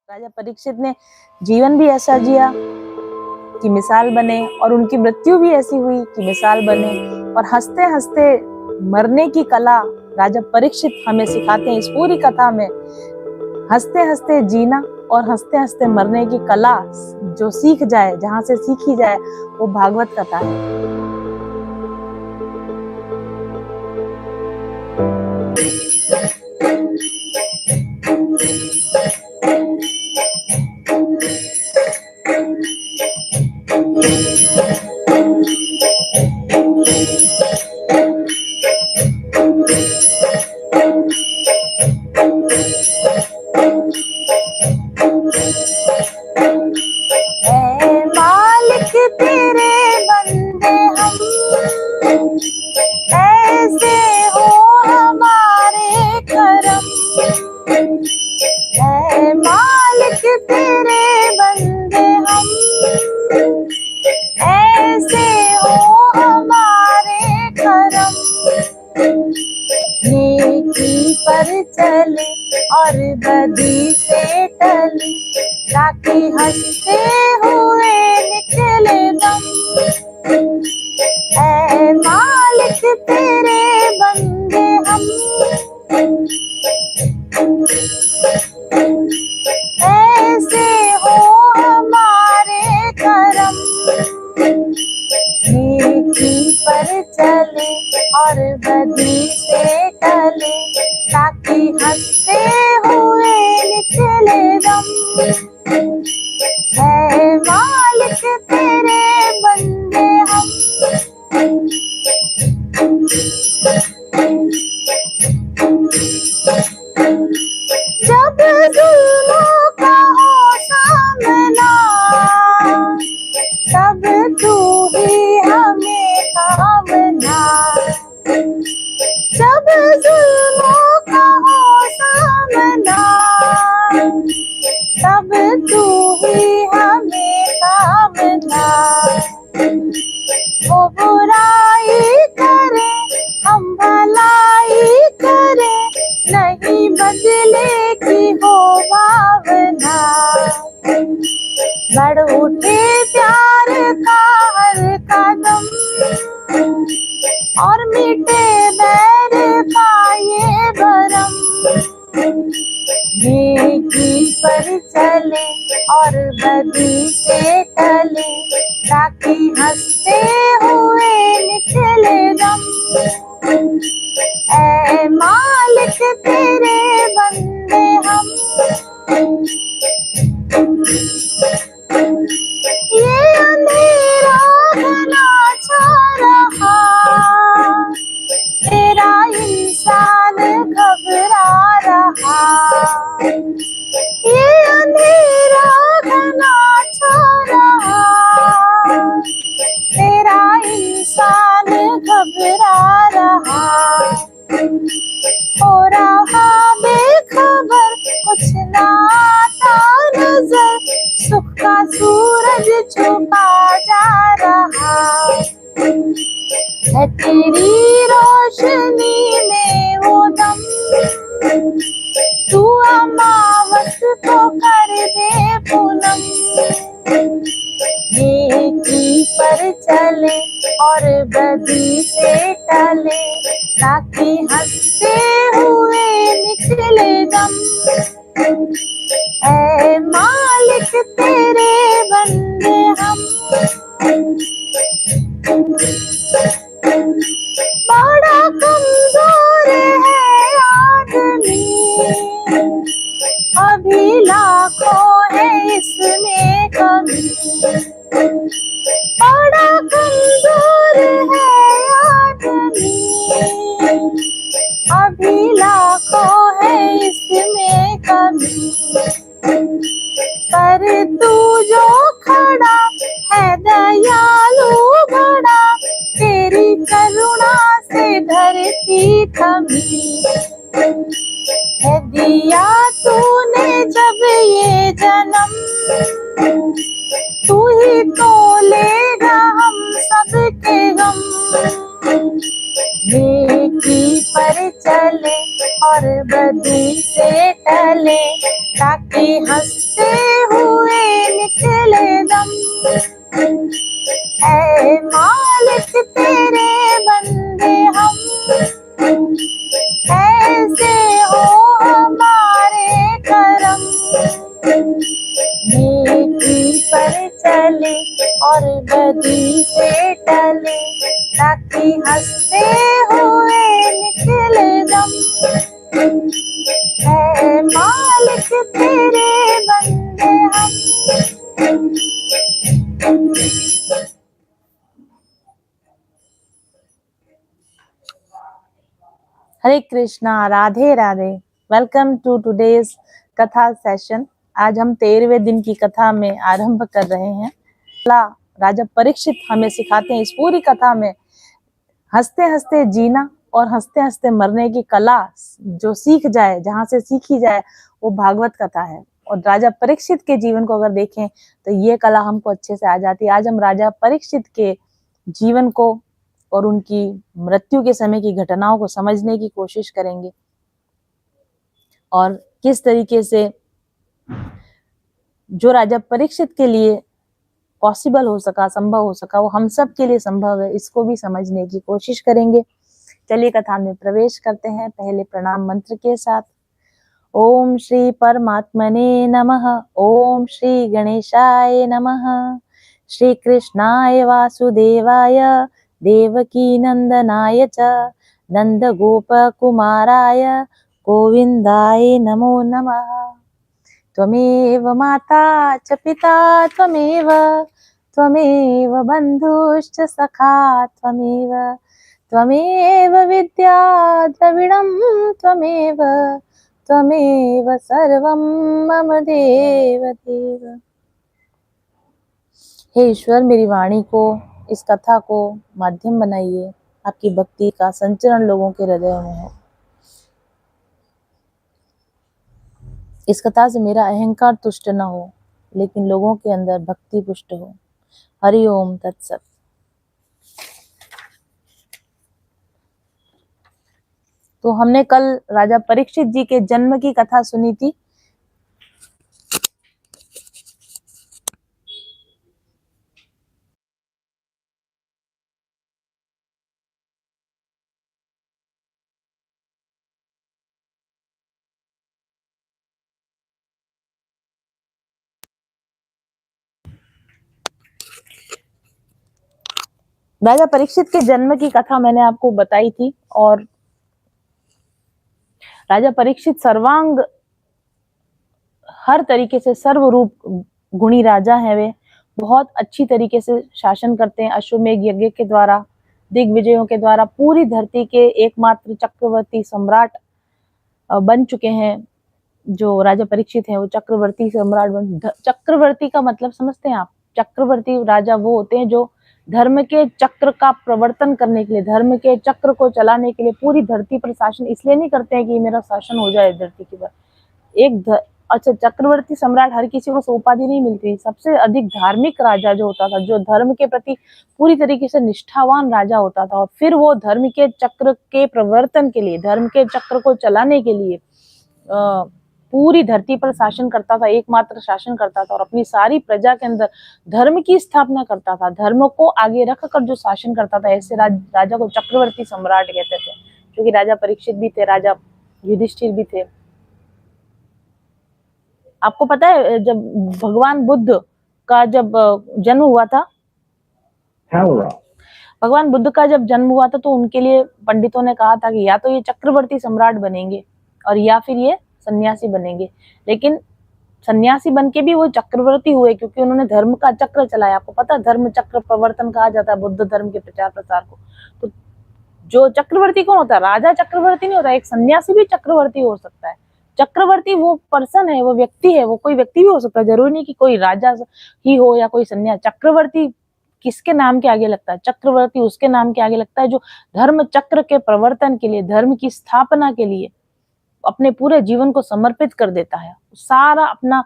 राजा परीक्षित ने जीवन भी ऐसा जिया कि मिसाल बने और उनकी मृत्यु भी ऐसी हुई कि मिसाल बने। और हंसते हंसते मरने की कला राजा परीक्षित हमें सिखाते हैं इस पूरी कथा में। हंसते हंसते जीना और हंसते हंसते मरने की कला जो सीख जाए, जहां से सीखी जाए, वो भागवत कथा है। मालिक तेरे बंदे हम, ऐसे हो हमारे करम। ऐ मालिक तेरे बंदे हम, ऐसे हो हमारे करम। नेकी पर चले और बदी से टले, ताकि हंसते हुए निकले दम। ऐ मालिक तेरे बंदे हम, ऐसे हो हमारे करम। नेकी पर चले और बदी से टले, ताकि हंसते हुए निकले दम। ऐ मालिक तेरे बंदे हम। जब जुल्मों का हो सामना, तब तू ही हमें थामना। जब जुल्मों का हो सामना, तब तू ही हमें थामना। वो बुराई करे हम भलाई करे, नहीं बदले की हो भावना। बढ़ उठे प्यार का हर कदम, और मिटे बैर का ये भरम। नेकी पर चले और बदी से टले, ताकि हंसते हुए निकले दम। ऐ मालिक तेरे बंदे हम। ये अंधेरा घना छा रहा, तेरा इंसान घबरा रहा। ये अंधेरा घना छा रहा, तेरा इंसान घबरा रहा। हो रहा बेखबर कुछ ना आता नजर, सुख का सूरज छुपा जा रहा है। तेरी रोशनी में वो दम, तू अमावस को कर दे पूनम। नेकी पर चले और बदी से टले, ताकि हंसते हुए निकले दम। ऐ मालिक तेरे बंदे हम। बड़ा कमजोर है आदमी, अभी लाखों है इसमें कमी। बड़ा कमजोर है आदमी, अभी लाखों है इसमें कमी। पर तू जो खड़ा है दयालु बड़ा, तेरी करुणा से धरती थमी। है दिया तूने जब ये जन्म, तू ही तो लेगा हम सबके गम। नेकी पर चले और बदी से टले, ताकि हंसते हुए निकले दम। ऐ मालिक तेरे बंदे हम, ऐसे हो हमारे करम। नेकी पर चले और बदी से टले, ताकि हंसते हुए निकले दम। है मालिक तेरे बंदे हम। Hare Krishna, Radhe Radhe. Welcome to today's कथा सेशन। आज हम 13वें दिन की कथा में आरंभ कर रहे हैं। राजा परीक्षित हमें सिखाते हैं इस पूरी कथा में हंसते हंसते जीना और हंसते हंसते मरने की कला जो सीख जाए, जहां से सीखी जाए वो भागवत कथा है। और राजा परीक्षित के जीवन को अगर देखें तो ये कला हमको अच्छे से आ जाती है। आज हम राजा परीक्षित के जीवन को और उनकी मृत्यु के समय की घटनाओं को समझने की कोशिश करेंगे और किस तरीके से जो राजा परीक्षित के लिए पॉसिबल हो सका, संभव हो सका, वो हम सब के लिए संभव है, इसको भी समझने की कोशिश करेंगे। चलिए कथा में प्रवेश करते हैं पहले प्रणाम मंत्र के साथ। ओम श्री परमात्मने नमः। ओम श्री गणेशाय नमः। श्री कृष्णाय वासुदेवाय देवकी नंदनाय च नंद गोप कुमाराय गोविंदाय नमो नमः। त्वमेव माता च पिता त्वमेव, त्वमेव बन्धुश्च सखा त्वमेव, त्वमेव विद्या द्रविणं त्वमेव, त्वमेव सर्वं मम देव देव। हे ईश्वर, मेरी वाणी को, इस कथा को माध्यम बनाइए, आपकी भक्ति का संचरण लोगों के हृदय में हो। इस कथा से मेरा अहंकार तुष्ट न हो, लेकिन लोगों के अंदर भक्ति पुष्ट हो। हरि ओम तत्सत। तो हमने कल राजा परीक्षित जी के जन्म की कथा सुनी थी। राजा परीक्षित के जन्म की कथा मैंने आपको बताई थी और राजा परीक्षित सर्वांग हर तरीके से सर्वरूप गुणी राजा है। वे बहुत अच्छी तरीके से शासन करते हैं। अश्वमेध यज्ञ के द्वारा, दिग्विजयों के द्वारा पूरी धरती के एकमात्र चक्रवर्ती सम्राट बन चुके हैं। जो राजा परीक्षित है वो चक्रवर्ती सम्राट चक्रवर्ती का मतलब समझते हैं आप? चक्रवर्ती राजा वो होते हैं जो धर्म के चक्र का प्रवर्तन करने के लिए, धर्म के चक्र को चलाने के लिए पूरी धरती पर शासन इसलिए नहीं करते हैं कि मेरा शासन हो जाए धरती के पर। अच्छा, चक्रवर्ती सम्राट हर किसी को उपाधि नहीं मिलती। सबसे अधिक धार्मिक राजा जो होता था, जो धर्म के प्रति पूरी तरीके से निष्ठावान राजा होता था, और फिर वो धर्म के चक्र के प्रवर्तन के लिए, धर्म के चक्र को चलाने के लिए पूरी धरती पर शासन करता था, एकमात्र शासन करता था और अपनी सारी प्रजा के अंदर धर्म की स्थापना करता था। धर्म को आगे रखकर जो शासन करता था, ऐसे राजा को चक्रवर्ती सम्राट कहते थे। क्योंकि राजा परीक्षित भी थे, राजा युधिष्ठिर भी थे। आपको पता है जब भगवान बुद्ध का जब जन्म हुआ था, भगवान बुद्ध का जब जन्म हुआ था तो उनके लिए पंडितों ने कहा था कि या तो ये चक्रवर्ती सम्राट बनेंगे और या फिर ये सन्यासी बनेंगे। लेकिन सन्यासी बनके भी वो चक्रवर्ती हुए क्योंकि उन्होंने धर्म का चक्र चलाया। आपको पता है धर्म चक्र प्रवर्तन कहा जाता है बुद्ध धर्म के प्रचार प्रसार को। तो जो चक्रवर्ती कौन होता है? राजा चक्रवर्ती नहीं होता, एक सन्यासी भी चक्रवर्ती हो सकता है। चक्रवर्ती वो पर्सन है, वो व्यक्ति है, वो कोई व्यक्ति भी हो सकता है, जरूरी नहीं कि कोई राजा ही हो या कोई सन्यासी। चक्रवर्ती किसके नाम के आगे लगता है? चक्रवर्ती उसके नाम के आगे लगता है जो धर्म चक्र के प्रवर्तन के लिए, धर्म की स्थापना के लिए अपने पूरे जीवन को समर्पित कर देता है। सारा अपना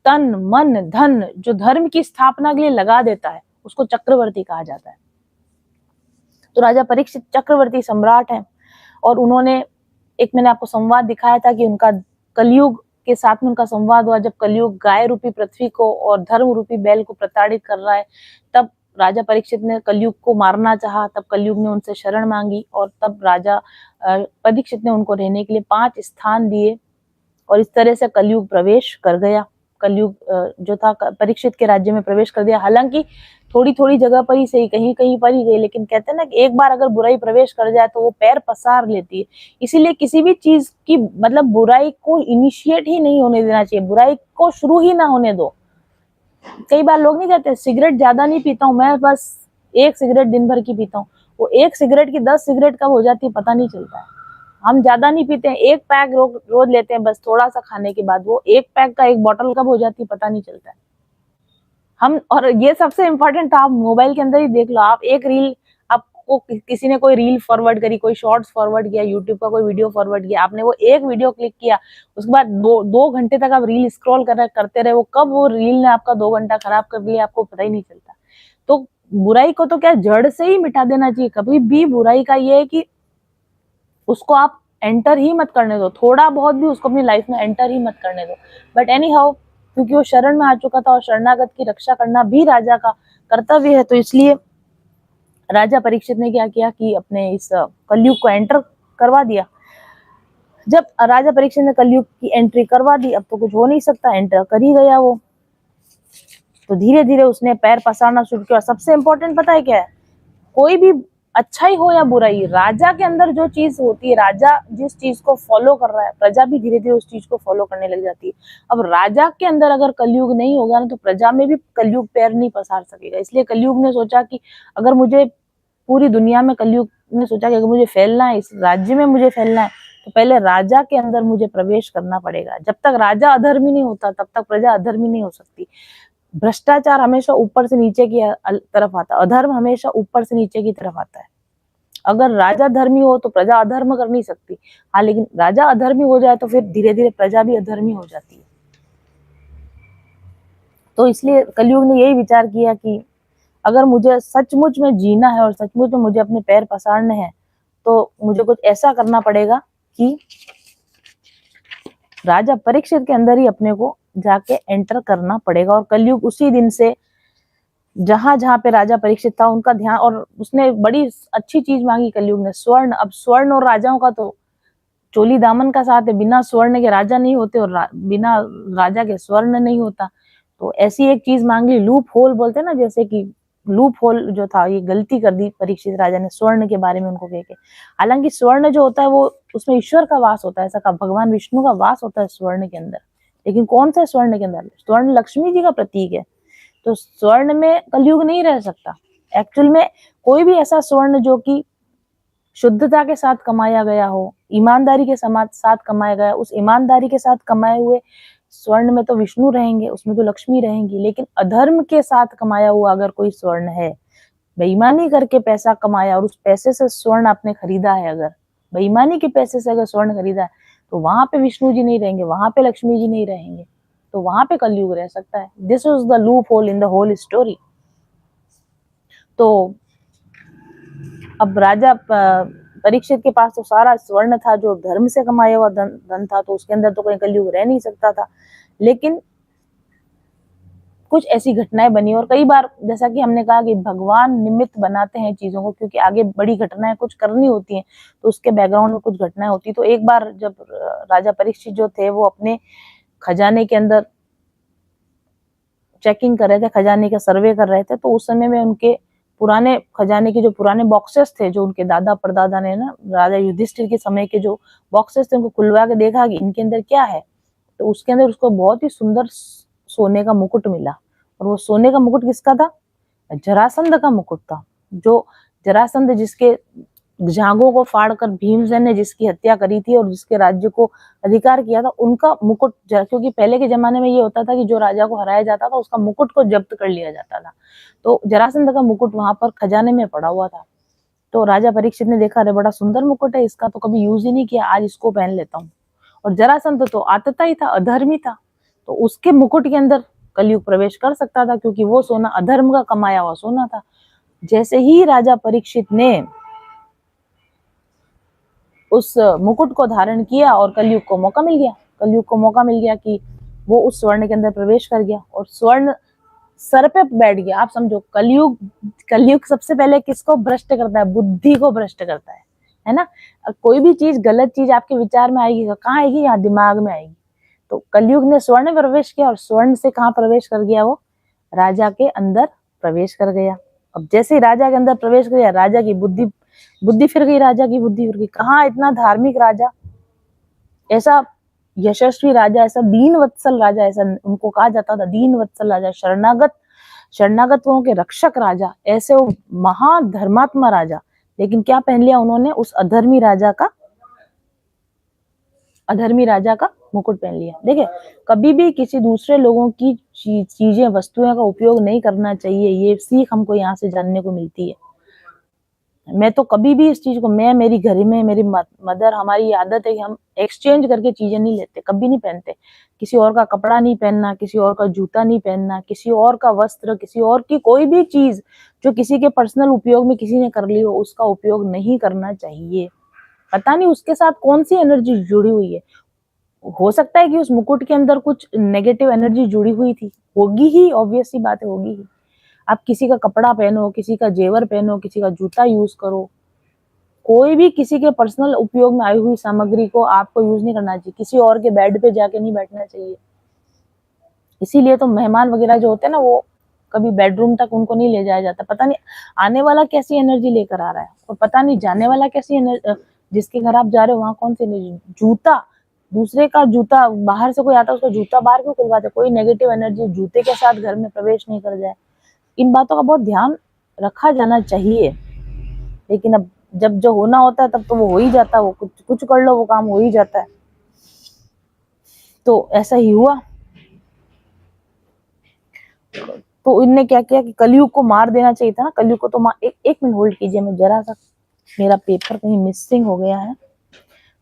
तन मन धन जो धर्म की स्थापना के लिए लगा देता है, उसको चक्रवर्ती कहा जाता है। तो राजा परीक्षित चक्रवर्ती सम्राट हैं और उन्होंने एक मैंने आपको संवाद दिखाया था कि उनका कलयुग के साथ में उनका संवाद हुआ, जब कलयुग गाय रूपी पृथ्वी को और धर्म रूपी बैल को प्रताड़ित कर रहा है, तब राजा परीक्षित ने कलयुग को मारना चाहा, तब कलयुग ने उनसे शरण मांगी और तब राजा परीक्षित ने उनको रहने के लिए 5 स्थान दिए और इस तरह से कलयुग प्रवेश कर गया। कलयुग जो था परीक्षित के राज्य में प्रवेश कर दिया। हालांकि थोड़ी थोड़ी जगह पर ही सही, कहीं कहीं पर ही गई, लेकिन कहते हैं ना कि एक बार अगर बुराई प्रवेश कर जाए तो वो पैर पसार लेती है। इसीलिए किसी भी चीज की मतलब बुराई को इनिशिएट ही नहीं होने देना चाहिए, बुराई को शुरू ही ना होने दो। कई बार लोग नहीं कहते सिगरेट ज्यादा नहीं पीता हूँ मैं, बस 1 सिगरेट दिन भर की पीता हूँ। वो 1 सिगरेट की 10 सिगरेट कब हो जाती है पता नहीं चलता है। हम ज्यादा नहीं पीते हैं, 1 पैक रोज लेते हैं बस थोड़ा सा खाने के बाद, वो 1 पैक का 1 बॉटल कब हो जाती है पता नहीं चलता है। हम, और ये सबसे इम्पोर्टेंट था, आप मोबाइल के अंदर ही देख लो, आप एक रील, आपको किसी ने कोई रील फॉरवर्ड करी, कोई शॉर्ट्स फॉरवर्ड किया, यूट्यूब का कोई वीडियो फॉरवर्ड किया, आपने वो एक वीडियो क्लिक किया, उसके बाद 2 घंटे तक आप रील स्क्रॉल करते रहे, वो कब वो रील ने आपका 2 घंटा खराब कर लिया आपको पता ही नहीं चलता। तो बुराई को तो क्या जड़ से ही मिटा देना चाहिए। कभी भी बुराई का ये है कि उसको आप एंटर ही मत करने दो, थोड़ा बहुत भी उसको अपनी लाइफ में एंटर ही मत करने दो। बट एनी हाउ, क्योंकि वो शरण में आ चुका था और शरणागत की रक्षा करना भी राजा का कर्तव्य है, तो इसलिए राजा परीक्षित ने क्या किया कि अपने इस कलयुग को एंटर करवा दिया। जब राजा परीक्षित ने कलयुग की एंट्री करवा दी, अब तो कुछ हो नहीं सकता, एंटर कर ही गया वो, तो धीरे धीरे उसने पैर पसारना शुरू किया। सबसे इंपॉर्टेंट पता है क्या है, कोई भी अच्छाई हो या बुराई, राजा के अंदर जो चीज होती है, राजा जिस चीज को फॉलो कर रहा है, प्रजा भी धीरे धीरे उस चीज को फॉलो करने लग जाती है। अब राजा के अंदर अगर कलयुग नहीं होगा ना, तो प्रजा में भी कलयुग पैर नहीं पसार सकेगा। इसलिए कलयुग ने सोचा कि अगर मुझे पूरी दुनिया में, कलयुग ने सोचा कि अगर मुझे फैलना है, इस राज्य में मुझे फैलना है, तो पहले राजा के अंदर मुझे प्रवेश करना पड़ेगा। जब तक राजा अधर्मी नहीं होता तब तक प्रजा अधर्मी नहीं हो सकती। भ्रष्टाचार हमेशा ऊपर से नीचे की तरफ आता है, अधर्म हमेशा ऊपर से नीचे की तरफ आता है। अगर राजा धर्मी हो तो प्रजा अधर्म कर नहीं सकती। हाँ, लेकिन राजा अधर्मी हो जाए तो फिर धीरे धीरे प्रजा भी अधर्मी हो जाती है। तो इसलिए कलयुग ने यही विचार किया कि अगर मुझे सचमुच में जीना है और सचमुच में मुझे अपने पैर पसारने हैं, तो मुझे कुछ ऐसा करना पड़ेगा कि राजा परीक्षित के अंदर ही अपने को जाके एंटर करना पड़ेगा। और कलयुग उसी दिन से जहां जहां पे राजा परीक्षित था उनका ध्यान, और उसने बड़ी अच्छी चीज मांगी कलयुग ने, स्वर्ण। अब स्वर्ण और राजाओं का तो चोली दामन का साथ है, बिना स्वर्ण के राजा नहीं होते और बिना राजा के स्वर्ण नहीं होता। तो ऐसी एक चीज मांग ली, लूप होल बोलते हैं ना, जैसे कि लूप होल जो था, ये गलती कर दी परीक्षित राजा ने स्वर्ण के बारे में उनको कह के। हालांकि स्वर्ण जो होता है वो, उसमें ईश्वर का वास होता है, ऐसा का भगवान विष्णु का वास होता है स्वर्ण के अंदर। लेकिन कौन सा स्वर्ण के अंदर? स्वर्ण लक्ष्मी जी का प्रतीक है, तो स्वर्ण में कलयुग नहीं रह सकता। एक्चुअल में कोई भी ऐसा स्वर्ण जो कि शुद्धता के साथ कमाया गया हो, ईमानदारी के साथ कमाया गया, उस ईमानदारी के साथ कमाए हुए स्वर्ण में तो विष्णु रहेंगे, उसमें तो लक्ष्मी रहेंगी। लेकिन अधर्म के साथ कमाया हुआ अगर कोई स्वर्ण है, बेईमानी करके पैसा कमाया और उस पैसे से स्वर्ण आपने खरीदा है, अगर बेईमानी के पैसे से अगर स्वर्ण खरीदा है, तो वहां पे विष्णु जी नहीं रहेंगे, वहां पे लक्ष्मी जी नहीं रहेंगे, तो वहां पे कलयुग रह सकता है। This is the loophole in the whole story. तो अब राजा परीक्षित के पास तो सारा स्वर्ण था जो धर्म से कमाया हुआ धन था, तो उसके अंदर तो कोई कलयुग रह नहीं सकता था। लेकिन कुछ ऐसी घटनाएं बनी, और कई बार जैसा कि हमने कहा कि भगवान निमित्त बनाते हैं चीजों को, क्योंकि आगे बड़ी घटनाएं कुछ करनी होती हैं, तो उसके बैकग्राउंड में कुछ घटनाएं होती। तो एक बार जब राजा परीक्षित जो थे वो अपने खजाने के अंदर चेकिंग कर रहे थे, खजाने का सर्वे कर रहे थे, तो उस समय में उनके पुराने खजाने के जो पुराने बॉक्सेस थे, जो उनके दादा परदादा ने ना, राजा युधिष्ठिर के समय के जो बॉक्सेस थे, उनको खुलवा के देखा कि इनके अंदर क्या है। तो उसके अंदर उसको बहुत ही सुंदर सोने का मुकुट मिला, और वो सोने का मुकुट किसका था? जरासंध का मुकुट था। जो जरासंध, जिसके जांघों को फाड़कर भीमसेन ने जिसकी हत्या करी थी और जिसके राज्य को अधिकार किया था, उनका मुकुट, क्योंकि पहले के जमाने में ये होता था कि जो राजा को हराया जाता था उसका मुकुट को जब्त कर लिया जाता था, तो जरासंध का मुकुट वहां पर खजाने में पड़ा हुआ था। तो राजा परीक्षित ने देखा, अरे बड़ा सुंदर मुकुट है, इसका तो कभी यूज ही नहीं किया, आज इसको पहन लेता हूँ। और जरासंध तो आतताई था, अधर्मी था, तो उसके मुकुट के अंदर कलयुग प्रवेश कर सकता था, क्योंकि वो सोना अधर्म का कमाया हुआ सोना था। जैसे ही राजा परीक्षित ने उस मुकुट को धारण किया और कलयुग को मौका मिल गया। कलयुग को मौका मिल गया कि वो उस स्वर्ण के अंदर प्रवेश कर गया और स्वर्ण सर पे बैठ गया। आप समझो, कलयुग कलयुग सबसे पहले किसको भ्रष्ट करता है? बुद्धि को भ्रष्ट करता है ना। कोई भी चीज, गलत चीज आपके विचार में आएगी, कहाँ आएगी? यहाँ दिमाग में आएगी। तो कलयुग ने स्वर्ण में प्रवेश किया और स्वर्ण से कहाँ प्रवेश कर गया? वो राजा के अंदर प्रवेश कर गया। अब जैसे ही राजा के अंदर प्रवेश कर गया, राजा की बुद्धि बुद्धि फिर गई, राजा की बुद्धि फिर गई। कहाँ इतना धार्मिक राजा, ऐसा यशस्वी राजा, ऐसा दीन वत्सल राजा, ऐसा उनको कहा जाता था दीन वत्सल राजा, शरणागतों के रक्षक राजा, ऐसे वो महाधर्मात्मा राजा। लेकिन क्या पहन लिया उन्होंने? उस अधर्मी राजा का मुकुट पहन लिया। देखिए, कभी भी किसी दूसरे लोगों की चीजें, वस्तुओं का उपयोग नहीं करना चाहिए। ये सीख हमको यहाँ से जानने को मिलती है। मैं तो कभी भी इस चीज को, मेरी घर में मेरी मदर, हमारी आदत है कि हम एक्सचेंज करके चीजें नहीं लेते, कभी नहीं पहनते। किसी और का कपड़ा नहीं पहनना, किसी और का जूता नहीं पहनना, किसी और का वस्त्र, किसी और की कोई भी चीज जो किसी के पर्सनल उपयोग में किसी ने कर ली हो, उसका उपयोग नहीं करना चाहिए। पता नहीं उसके साथ कौन सी एनर्जी जुड़ी हुई है। हो सकता है कि उस मुकुट के अंदर कुछ नेगेटिव एनर्जी जुड़ी हुई थी, होगी ही, ऑब्वियस सी बात है, होगी ही। आप किसी का कपड़ा पहनो, किसी का जेवर पहनो, किसी का जूता यूज करो, कोई भी किसी के पर्सनल उपयोग में आई हुई सामग्री को आपको यूज नहीं करना चाहिए। किसी और के बेड पे जाके नहीं बैठना चाहिए। इसीलिए तो मेहमान वगैरह जो होते हैं ना, वो कभी बेडरूम तक उनको नहीं ले जाया जाता। पता नहीं आने वाला कैसी एनर्जी लेकर आ रहा है, और पता नहीं जाने वाला कैसी एनर्जी, जिसके घर आप जा रहे हो वहां कौन सी एनर्जी। जूता, दूसरे का जूता, बाहर से कोई आता है उसका जूता बाहर क्यों खुलवाते? कोई नेगेटिव एनर्जी जूते के साथ घर में प्रवेश नहीं कर जाए। इन बातों का बहुत ध्यान रखा जाना चाहिए। लेकिन अब जब जो होना होता है तब तो वो हो ही जाता है, वो कुछ कर लो वो काम हो ही जाता है। तो ऐसा ही हुआ। तो इनने क्या किया कि कलयुग को मार देना चाहिए था ना। कलयुग को तो एक मिनट होल्ड कीजिए, मैं जरा सा, मेरा पेपर कहीं मिसिंग हो गया है।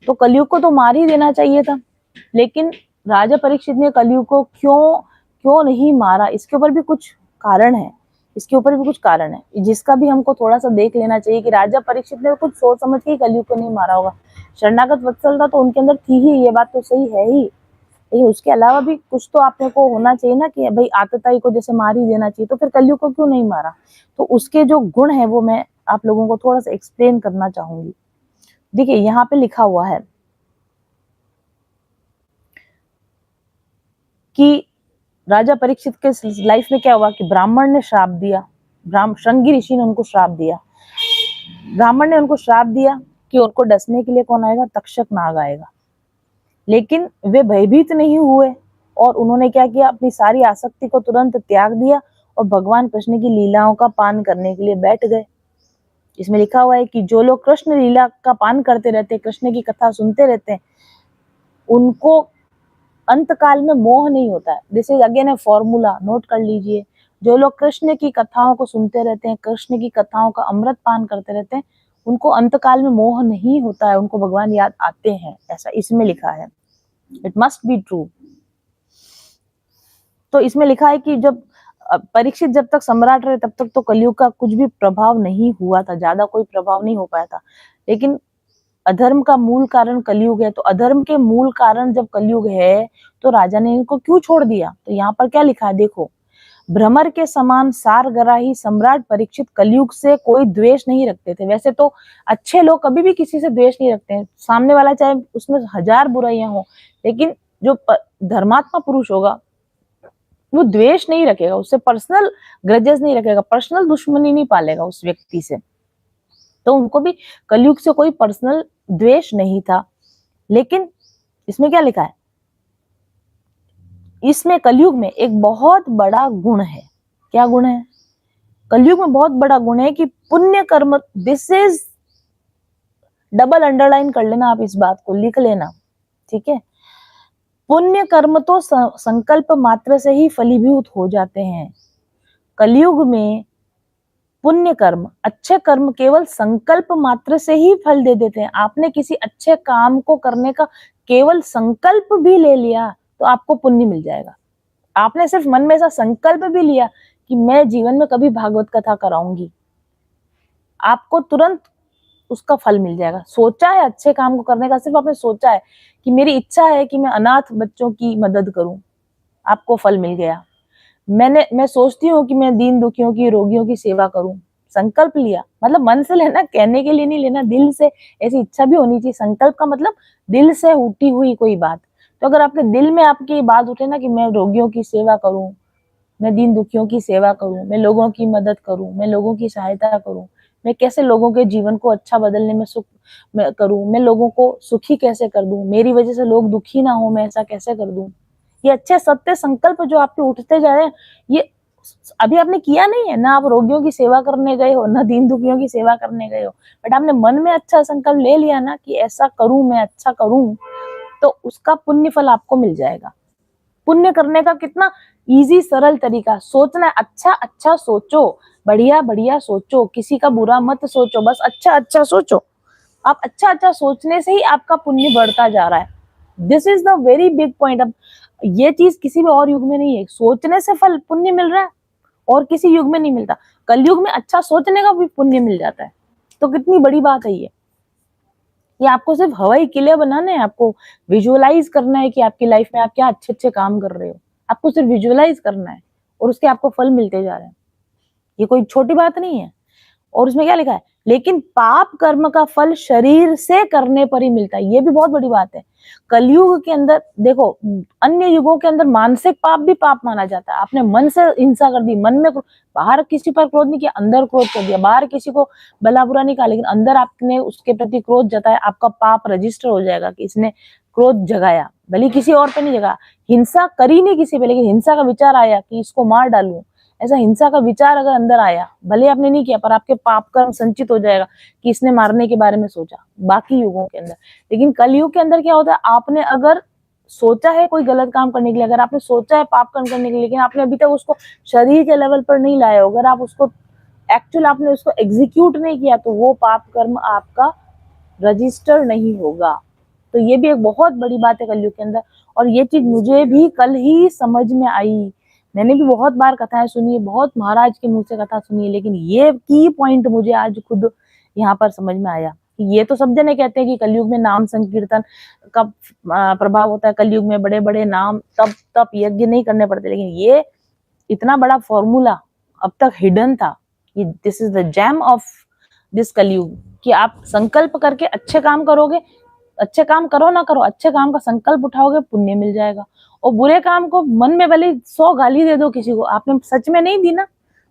तो कलयुग को तो मार ही देना चाहिए था, लेकिन राजा परीक्षित ने कलयुग को क्यों नहीं मारा? इसके ऊपर भी कुछ कारण है। जिसका भी हमको थोड़ा सा देख लेना चाहिए कि राजा परीक्षित ने कुछ सोच समझ के कलयुग को नहीं मारा होगा। शरणागत वत्सलता तो उनके अंदर थी ही, ये बात तो सही है ही, लेकिन उसके अलावा भी कुछ तो आपने को होना चाहिए ना कि भाई आतताई को जैसे मार ही देना चाहिए, तो फिर कलयुग को क्यों नहीं मारा? तो उसके जो गुण है वो मैं आप लोगों को थोड़ा सा एक्सप्लेन करना चाहूंगी। देखिए, यहाँ पे लिखा हुआ है कि राजा परीक्षित के लाइफ में क्या हुआ कि ब्राह्मण ने श्राप दिया। श्रृंगी ऋषि ने उनको श्राप दिया। ब्राह्मण ने उनको श्राप दिया कि उनको डसने के लिए कौन आएगा? तक्षक नाग आएगा। लेकिन वे भयभीत नहीं हुए और उन्होंने क्या किया? अपनी सारी आसक्ति को तुरंत त्याग दिया और भगवान कृष्ण की लीलाओं का पान करने के लिए बैठ गए। इसमें लिखा हुआ है कि जो लोग कृष्ण लीला का पान करते रहते, कृष्ण की कथा सुनते रहते हैं, उनको अंत काल में मोह नहीं होता है। This is again a formula, note कर लीजिए। जो लोग कृष्ण की कथाओं को सुनते रहते हैं, कृष्ण की कथाओं का अमृत पान करते रहते हैं, उनको अंत काल में मोह नहीं होता है, उनको भगवान याद आते हैं, ऐसा इसमें लिखा है। It must be true. तो इसमें लिखा है कि जब परीक्षित जब तक सम्राट रहे तब तक तो कलयुग का कुछ भी प्रभाव नहीं हुआ था, ज्यादा कोई प्रभाव नहीं हो पाया था। लेकिन अधर्म का मूल कारण कलयुग है, तो अधर्म के मूल कारण जब कलयुग है तो राजा ने इनको क्यों छोड़ दिया? तो यहाँ पर क्या लिखा है देखो, भ्रमर के समान सारगराही सम्राट परीक्षित कलयुग से कोई द्वेष नहीं रखते थे। वैसे तो अच्छे लोग कभी भी किसी से द्वेष नहीं रखते हैं, सामने वाला चाहे उसमें 1000 बुराइयां हो, लेकिन जो धर्मात्मा पुरुष होगा वो द्वेष नहीं रखेगा, उससे पर्सनल ग्रजेस नहीं रखेगा, पर्सनल दुश्मनी नहीं पालेगा उस व्यक्ति से। तो उनको भी कलयुग से कोई पर्सनल द्वेष नहीं था। लेकिन इसमें क्या लिखा है? इसमें कलयुग में एक बहुत बड़ा गुण है। क्या गुण है? कलयुग में बहुत बड़ा गुण है कि पुण्य कर्म, दिस इज डबल अंडरलाइन कर लेना, आप इस बात को लिख लेना, ठीक है। पुण्य कर्म तो संकल्प मात्र से ही फलीभूत हो जाते हैं। कलयुग में पुण्य कर्म, अच्छे कर्म केवल संकल्प मात्र से ही फल दे देते हैं। आपने किसी अच्छे काम को करने का केवल संकल्प भी ले लिया तो आपको पुण्य मिल जाएगा। आपने सिर्फ मन में ऐसा संकल्प भी लिया कि मैं जीवन में कभी भागवत कथा कराऊंगी, आपको तुरंत उसका फल मिल जाएगा। सोचा है अच्छे काम को करने का, सिर्फ आपने सोचा है कि मेरी इच्छा है कि मैं अनाथ बच्चों की मदद करूं, आपको फल मिल गया। मैं सोचती हूँ कि मैं दीन दुखियों की, रोगियों की सेवा करूं, संकल्प लिया, मतलब मन से लेना, कहने के लिए नहीं लेना, दिल से ऐसी इच्छा भी होनी चाहिए। संकल्प का मतलब दिल से उठी हुई कोई बात। तो अगर आपके दिल में आपकी ये बात उठे ना कि मैं रोगियों की सेवा करूं, मैं दीन दुखियों की सेवा करूं, मैं लोगों की मदद करूं, मैं लोगों की सहायता करूं, मैं कैसे लोगों के जीवन को अच्छा बदलने में सुख मैं करूं, मैं लोगों को सुखी कैसे कर दूं, मेरी वजह से लोग दुखी ना हो, मैं ऐसा कैसे कर दूं। ये अच्छे सत्य संकल्प जो आपके उठते जा रहे हैं, ये अभी आपने किया नहीं है ना, आप रोगियों की सेवा करने गए हो, ना दीन दुखियों की सेवा करने गए हो, बट आपने मन में अच्छा संकल्प ले लिया ना कि ऐसा करूं, मैं अच्छा करूं, तो उसका पुण्य फल आपको मिल जाएगा। पुण्य करने का कितना इजी सरल तरीका, सोचना है, अच्छा अच्छा सोचो, बढ़िया बढ़िया सोचो, किसी का बुरा मत सोचो, बस अच्छा अच्छा सोचो। आप अच्छा अच्छा सोचने से ही आपका पुण्य बढ़ता जा रहा है। This is the very big point. अब ये चीज किसी भी और युग में नहीं है, सोचने से फल पुण्य मिल रहा है और किसी युग में नहीं मिलता। कलयुग में अच्छा सोचने का भी पुण्य मिल जाता है, तो कितनी बड़ी बात है ये आपको सिर्फ हवाई किले बनाने हैं, आपको विजुअलाइज करना है कि आपकी लाइफ में आप क्या अच्छे अच्छे काम कर रहे हो, आपको सिर्फ विजुअलाइज करना है और उसके आपको फल मिलते जा रहे हैं। ये कोई छोटी बात नहीं है। और उसमें क्या लिखा है, लेकिन पाप कर्म का फल शरीर से करने पर ही मिलता है, ये भी बहुत बड़ी बात है। कलयुग के अंदर देखो, अन्य युगों के अंदर मानसिक पाप भी पाप माना जाता है। आपने मन से हिंसा कर दी, मन में बाहर किसी पर क्रोध नहीं किया, अंदर क्रोध कर दिया, बाहर किसी को भला बुरा नहीं कहा, लेकिन अंदर आपने उसके प्रति क्रोध जताया, आपका पाप रजिस्टर हो जाएगा कि इसने क्रोध जगाया, भले किसी और पे नहीं जगा, हिंसा करी नहीं किसी पे, लेकिन हिंसा का विचार आया कि इसको मार डालूं, ऐसा हिंसा का विचार अगर अंदर आया, भले आपने नहीं किया, पर आपके पाप कर्म संचित हो जाएगा कि इसने मारने के बारे में सोचा बाकी युगों के अंदर। लेकिन कलयुग के अंदर क्या होता है, आपने अगर सोचा है कोई गलत काम करने के लिए, अगर आपने सोचा है पाप कर्म करने के लिए, लेकिन आपने अभी तक उसको शरीर के लेवल पर नहीं लाया, अगर आप उसको एक्चुअल आपने उसको एग्जीक्यूट नहीं किया, तो वो पाप कर्म आपका रजिस्टर नहीं होगा। तो ये भी एक बहुत बड़ी बात है कलयुग के अंदर, और ये चीज मुझे भी कल ही समझ में आई। मैंने भी बहुत बार कथाएं सुनी है, बहुत महाराज के मुंह से कथा सुनी है, लेकिन ये की पॉइंट मुझे आज खुद यहाँ पर समझ में आया। ये तो सब जने कहते हैं कि कलयुग में नाम संकीर्तन का प्रभाव होता है, कलयुग में बड़े बड़े नाम तप तप यज्ञ नहीं करने पड़ते, लेकिन ये इतना बड़ा फॉर्मूला अब तक हिडन था। ये this is the jam of this कलयुग, कि आप संकल्प करके अच्छे काम करोगे, अच्छे काम करो ना करो, अच्छे काम का संकल्प उठाओगे, पुण्य मिल जाएगा। और बुरे काम को मन में भले 100 गाली दे दो किसी को, आपने सच में नहीं दी ना,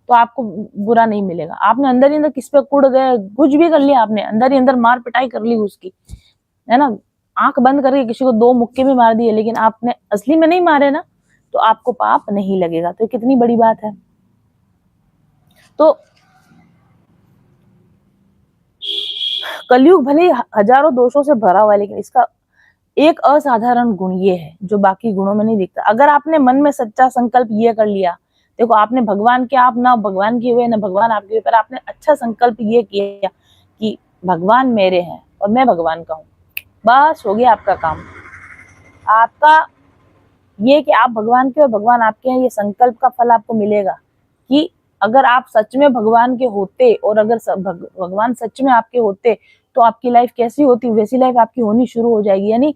तो आपको बुरा नहीं मिलेगा। आपने अंदर ही अंदर किस पे कुड़ गए, कुछ भी कर लिया, आपने अंदर ही अंदर मार पिटाई कर ली उसकी, है ना, आंख बंद करके किसी को 2 मुक्के भी मार दिए, लेकिन आपने असली में नहीं मारे ना, तो आपको पाप नहीं लगेगा। तो कितनी बड़ी बात है। तो कलयुग भले ही हजारों दोषों से भरा हुआ है, लेकिन इसका एक असाधारण गुण ये है जो बाकी गुणों में नहीं दिखता। अगर आपने मन में सच्चा संकल्प ये कर लिया, देखो आपने भगवान के, आप ना भगवान के हुए ना भगवान आपके हुए, पर आपने अच्छा संकल्प ये किया कि भगवान मेरे हैं और मैं भगवान का हूँ, बस हो गया आपका काम। आपका ये कि आप भगवान के और भगवान आपके हैं, ये संकल्प का फल आपको मिलेगा। कि अगर आप सच में भगवान के होते और अगर भगवान सच में आपके होते, तो आपकी लाइफ कैसी होती, वैसी लाइफ आपकी होनी शुरू हो जाएगी। यानी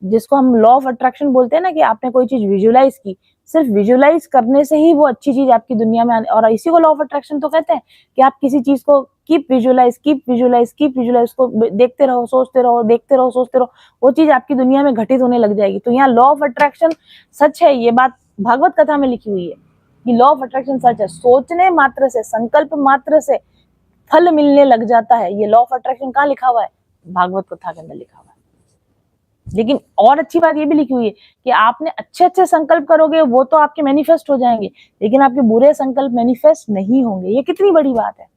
जिसको हम लॉ ऑफ अट्रैक्शन बोलते हैं ना, कि आपने कोई चीज विजुअलाइज की, सिर्फ विजुअलाइज करने से ही वो अच्छी चीज आपकी दुनिया में आने, और इसी को लॉ ऑफ अट्रैक्शन तो कहते हैं कि आप किसी चीज को keep visualise keep visualise keep visualise को देखते रहो, सोचते रहो, देखते रहो, सोचते रहो, वो चीज आपकी दुनिया में घटित होने लग जाएगी। तो यहाँ लॉ ऑफ अट्रैक्शन सच है, ये बात भागवत कथा में लिखी हुई है कि लॉ ऑफ अट्रैक्शन सच है। सोचने मात्र से, संकल्प मात्र से फल मिलने लग जाता है। ये लॉ ऑफ अट्रैक्शन कहाँ लिखा हुआ है, भागवत कथा के अंदर लिखा हुआ है। लेकिन और अच्छी बात ये भी लिखी हुई है कि आपने अच्छे अच्छे संकल्प करोगे, वो तो आपके मैनिफेस्ट हो जाएंगे, लेकिन आपके बुरे संकल्प मैनिफेस्ट नहीं होंगे। ये कितनी बड़ी बात है।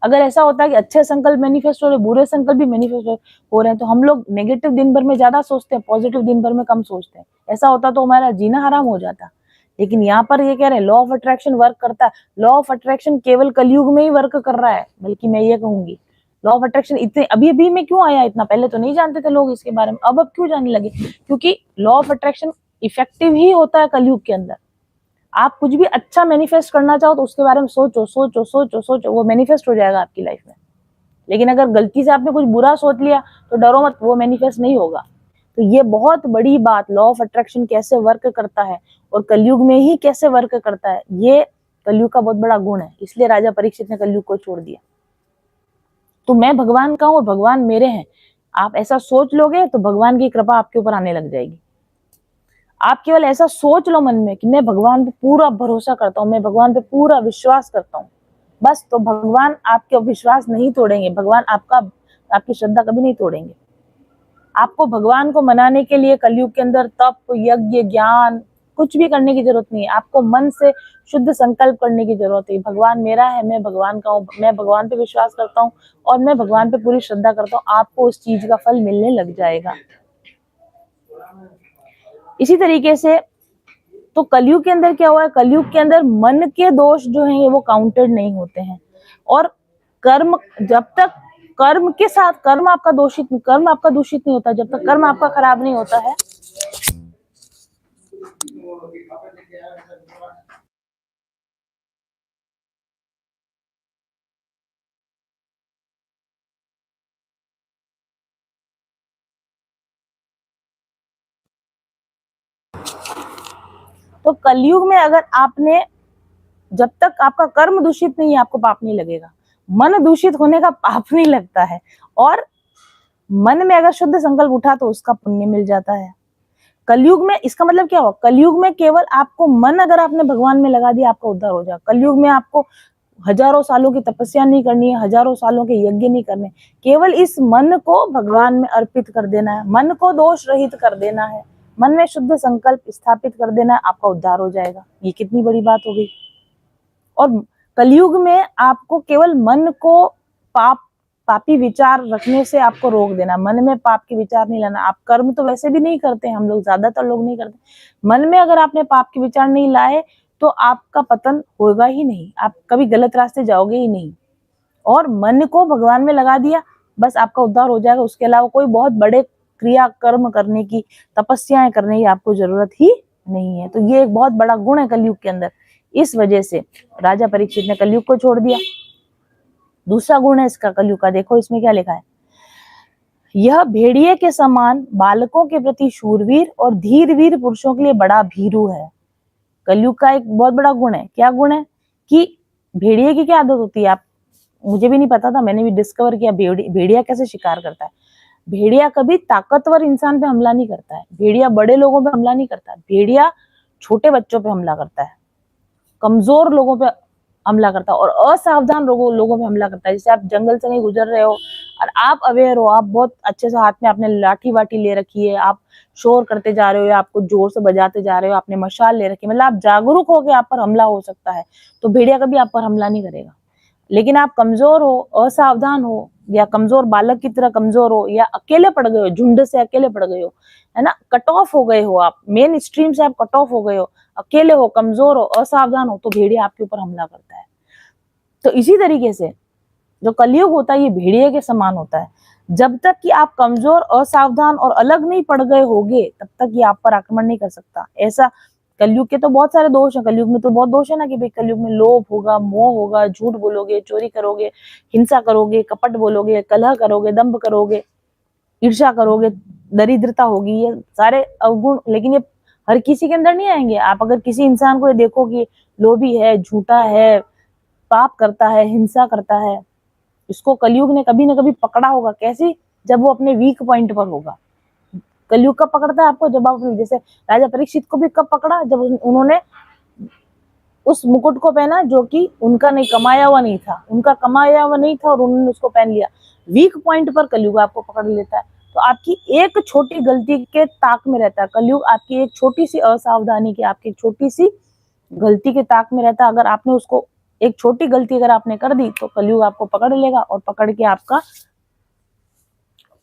अगर ऐसा होता है कि अच्छे संकल्प मैनिफेस्ट हो रहे, बुरे संकल्प भी मैनिफेस्ट हो रहे हैं, तो हम लोग नेगेटिव दिन भर में ज्यादा सोचते हैं, पॉजिटिव दिन भर में कम सोचते हैं। ऐसा होता तो हमारा जीना हराम हो जाता। लेकिन यहाँ पर ये कह रहे हैं लॉ ऑफ अट्रैक्शन वर्क करता है। लॉ ऑफ अट्रैक्शन केवल कलयुग में ही वर्क कर रहा है, बल्कि मैं ये कहूंगी लॉ ऑफ अट्रैक्शन इतने अभी अभी में क्यों आया, इतना पहले तो नहीं जानते थे लोग इसके बारे में, अब क्यों जानने लगे, क्योंकि लॉ ऑफ अट्रैक्शन इफेक्टिव ही होता है कलयुग के अंदर। आप कुछ भी अच्छा मैनिफेस्ट करना चाहो तो उसके बारे में सोचो सोचो सोचो सोचो, वो मैनिफेस्ट हो जाएगा आपकी लाइफ में। लेकिन अगर गलती से आपने कुछ बुरा सोच लिया तो डरो मत, वो मैनिफेस्ट नहीं होगा। तो ये बहुत बड़ी बात, लॉ ऑफ अट्रैक्शन कैसे वर्क करता है और कलयुग में ही कैसे वर्क करता है, ये कलयुग का बहुत बड़ा गुण है। इसलिए राजा परीक्षित ने कलयुग को छोड़ दिया। तो मैं भगवान का हूं और भगवान मेरे हैं, आप ऐसा सोच लोगे तो भगवान की कृपा आपके ऊपर आने लग जाएगी। आप केवल ऐसा सोच लो मन में कि मैं भगवान पे पूरा भरोसा करता हूँ, मैं भगवान पे पूरा विश्वास करता हूँ, बस, तो भगवान आपके विश्वास नहीं तोड़ेंगे, भगवान आपकी श्रद्धा कभी नहीं तोड़ेंगे। आपको भगवान को मनाने के लिए कलयुग के अंदर तप, यज्ञ, ज्ञान कुछ भी करने की जरूरत नहीं है। आपको मन से शुद्ध संकल्प करने की जरूरत है, भगवान मेरा है, मैं भगवान का हूँ, मैं भगवान पे विश्वास करता हूँ और मैं भगवान पे पूरी श्रद्धा करता हूँ, आपको उस चीज का फल मिलने लग जाएगा। इसी तरीके से तो कलयुग के अंदर क्या हुआ है, कलयुग के अंदर मन के दोष जो हैं वो काउंटेड नहीं होते हैं, और कर्म, जब तक कर्म के साथ कर्म आपका दूषित नहीं होता, जब तक कर्म आपका खराब नहीं होता है, तो कलयुग में अगर आपने, जब तक आपका कर्म दूषित नहीं है आपको पाप नहीं लगेगा, मन दूषित होने का पाप नहीं लगता है, और मन में अगर शुद्ध संकल्प उठा तो उसका पुण्य मिल जाता है। कलयुग में इसका मतलब क्या हुआ, कलयुग में केवल आपको मन अगर आपने भगवान में लगा दिया आपका उद्धार हो जाएगा। कलयुग में आपको हजारों सालों की तपस्या नहीं करनी है, हजारों सालों के यज्ञ नहीं करने, केवल इस मन को भगवान में अर्पित कर देना है, मन को दोष रहित कर देना है, मन में शुद्ध संकल्प स्थापित कर देना है, आपका उद्धार हो जाएगा। ये कितनी बड़ी बात हो गई। और कलयुग में आपको केवल मन को पापी विचार रखने से आपको रोक देना, मन में पाप के विचार नहीं लाना। आप कर्म तो वैसे भी नहीं करते, हम लोग, ज्यादातर लोग नहीं करते, मन में अगर आपने पाप के विचार नहीं लाए तो आपका पतन होगा ही नहीं, आप कभी गलत रास्ते जाओगे ही नहीं। और मन को भगवान में लगा दिया, बस आपका उद्धार हो जाएगा। उसके अलावा कोई बहुत बड़े क्रिया कर्म करने की, तपस्याएं करने की आपको जरूरत ही नहीं है। तो ये एक बहुत बड़ा गुण है कलयुग के अंदर, इस वजह से राजा परीक्षित ने कलयुग को छोड़ दिया। दूसरा गुण है इसका कलयुग का, देखो इसमें क्या लिखा है, यह भेड़िए के समान बालकों के प्रति शूरवीर और धीरवीर पुरुषों के लिए बड़ा भीरू है। कलयुग का एक बहुत बड़ा गुण है, क्या गुण है कि भेड़िए की क्या आदत होती है, आप, मुझे भी नहीं पता था, मैंने भी डिस्कवर किया भेड़िया कैसे शिकार करता है। भेड़िया कभी ताकतवर इंसान पे हमला नहीं करता है, भेड़िया बड़े लोगों पे हमला नहीं करता है, भेड़िया छोटे बच्चों पे हमला करता है, कमजोर लोगों पे हमला करता है और असावधान लोगों पे हमला करता है। जैसे आप जंगल से कहीं गुजर रहे हो और आप अवेयर हो, आप बहुत अच्छे से हाथ में आपने लाठी वाठी ले रखी है, आप शोर करते जा रहे हो या आपको जोर से बजाते जा रहे हो, आपने मशाल ले रखी है, मतलब आप जागरूक हो कि आप पर हमला हो सकता है, तो भेड़िया कभी आप पर हमला नहीं करेगा। लेकिन आप कमजोर हो, असावधान हो, या कमजोर बालक की तरह कमजोर हो, या अकेले पड़ गए हो, झुंड से अकेले पड़ गए हो, है ना, कट ऑफ हो गए हो, आप मेन स्ट्रीम से आप कट ऑफ हो गए हो, अकेले हो, कमजोर हो, असावधान हो, तो भेड़िया आपके ऊपर हमला करता है। तो इसी तरीके से जो कलयुग होता है ये भेड़िए के समान होता है। जब तक कि आप कमजोर, असावधान और अलग नहीं पड़ गए होगे तब तक ये आप पर आक्रमण नहीं कर सकता। ऐसा कलयुग के तो बहुत सारे दोष हैं, कलयुग में तो बहुत दोष है ना कि भाई कलयुग में लोभ होगा, मोह होगा, झूठ बोलोगे, चोरी करोगे, हिंसा करोगे, कपट बोलोगे, कलह करोगे, दंभ करोगे, ईर्ष्या करोगे, दरिद्रता होगी, ये सारे अवगुण। लेकिन ये हर किसी के अंदर नहीं आएंगे। आप अगर किसी इंसान को ये देखो कि लोभी है, झूठा है, पाप करता है, हिंसा करता है, इसको कलयुग ने कभी ना कभी पकड़ा होगा। कैसे? जब वो अपने वीक पॉइंट पर होगा। कलयुग कब पकड़ता है आपको? जब आप, जैसे राजा परीक्षित को भी कब पकड़ा? जब उन्होंने उस मुकुट को पहना जो कि उनका नहीं, कमाया हुआ नहीं था, उनका कमाया हुआ नहीं था और उन्होंने उसको पहन लिया। वीक पॉइंट पर कलयुग आपको पकड़ लेता है। तो आपकी एक छोटी गलती के ताक में रहता है कलयुग, आपकी एक छोटी सी असावधानी की, आपकी एक छोटी सी गलती के ताक में रहता है। अगर आपने उसको, एक छोटी गलती अगर आपने कर दी तो कलयुग आपको पकड़ लेगा और पकड़ के आपका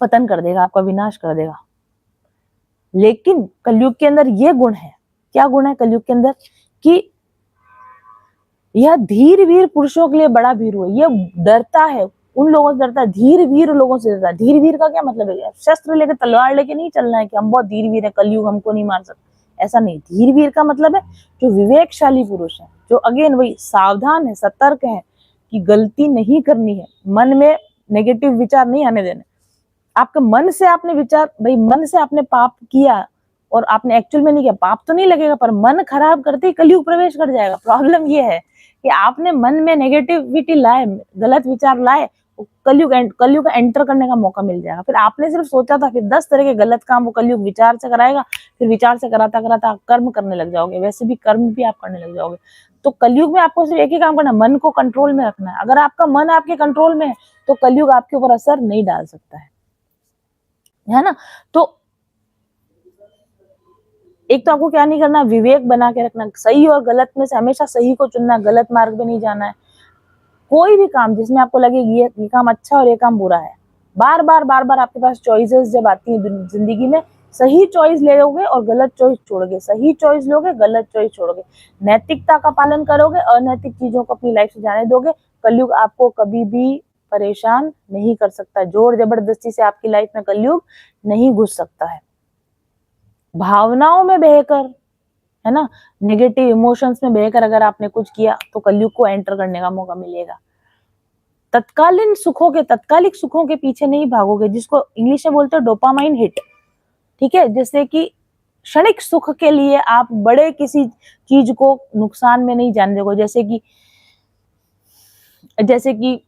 पतन कर देगा, आपका विनाश कर देगा। लेकिन कलयुग के अंदर ये गुण है, क्या गुण है कलयुग के अंदर, कि यह धीर वीर पुरुषों के लिए बड़ा भीरू है। ये डरता है, उन लोगों से डरता है, धीर वीर लोगों से डरता है। धीर वीर का क्या मतलब है? शस्त्र लेके, तलवार लेके नहीं चलना है कि हम बहुत धीर वीर है, कलयुग हमको नहीं मार सकता, ऐसा नहीं। धीर वीर का मतलब है जो विवेकशाली पुरुष है, जो अगेन वही सावधान है, सतर्क है कि गलती नहीं करनी है, मन में नेगेटिव विचार नहीं आने देने। आपके मन से आपने विचार, भाई मन से आपने पाप किया और आपने एक्चुअल में नहीं किया, पाप तो नहीं लगेगा, पर मन खराब करते ही कलयुग प्रवेश कर जाएगा। प्रॉब्लम ये है कि आपने मन में नेगेटिविटी लाए, गलत विचार लाए, कलयुग एंटर करने का मौका मिल जाएगा। फिर आपने सिर्फ सोचा था, फिर 10 तरह के गलत काम वो कलयुग विचार से कराएगा, फिर विचार से कराता कराता कर्म करने लग जाओगे, वैसे भी कर्म भी आप करने लग जाओगे। तो कलयुग में आपको सिर्फ एक ही काम करना है, मन को कंट्रोल में रखना है। अगर आपका मन आपके कंट्रोल में है तो कलयुग आपके ऊपर असर नहीं डाल सकता है ना। तो एक तो आपको क्या नहीं करना, विवेक बना के रखना, सही और गलत में से हमेशा सही को चुनना, गलत मार्ग पे नहीं जाना है। कोई भी काम जिसमें आपको लगे ये काम अच्छा और ये काम बुरा है, बार बार आपके पास चॉइसेस जब आती है जिंदगी में, सही चॉइस ले लोगे और गलत चॉइस छोड़ोगे, सही चॉइस लोगे, गलत चॉइस छोड़ोगे, नैतिकता का पालन करोगे, अनैतिक चीजों को अपनी लाइफ से जाने दोगे, कलयुग आपको कभी भी परेशान नहीं कर सकता। जोर जबरदस्ती से आपकी लाइफ में कलयुग नहीं घुस सकता है। भावनाओं में बहकर, है ना, नेगेटिव इमोशंस में बहकर अगर आपने कुछ किया तो कलयुग को एंटर करने का मौका मिलेगा। तत्कालिक सुखों के पीछे नहीं भागोगे, जिसको इंग्लिश में बोलते हैं डोपामाइन हिट। ठीक है, जैसे कि क्षणिक सुख के लिए आप बड़े किसी चीज को नुकसान में नहीं जाने दोगे। जैसे कि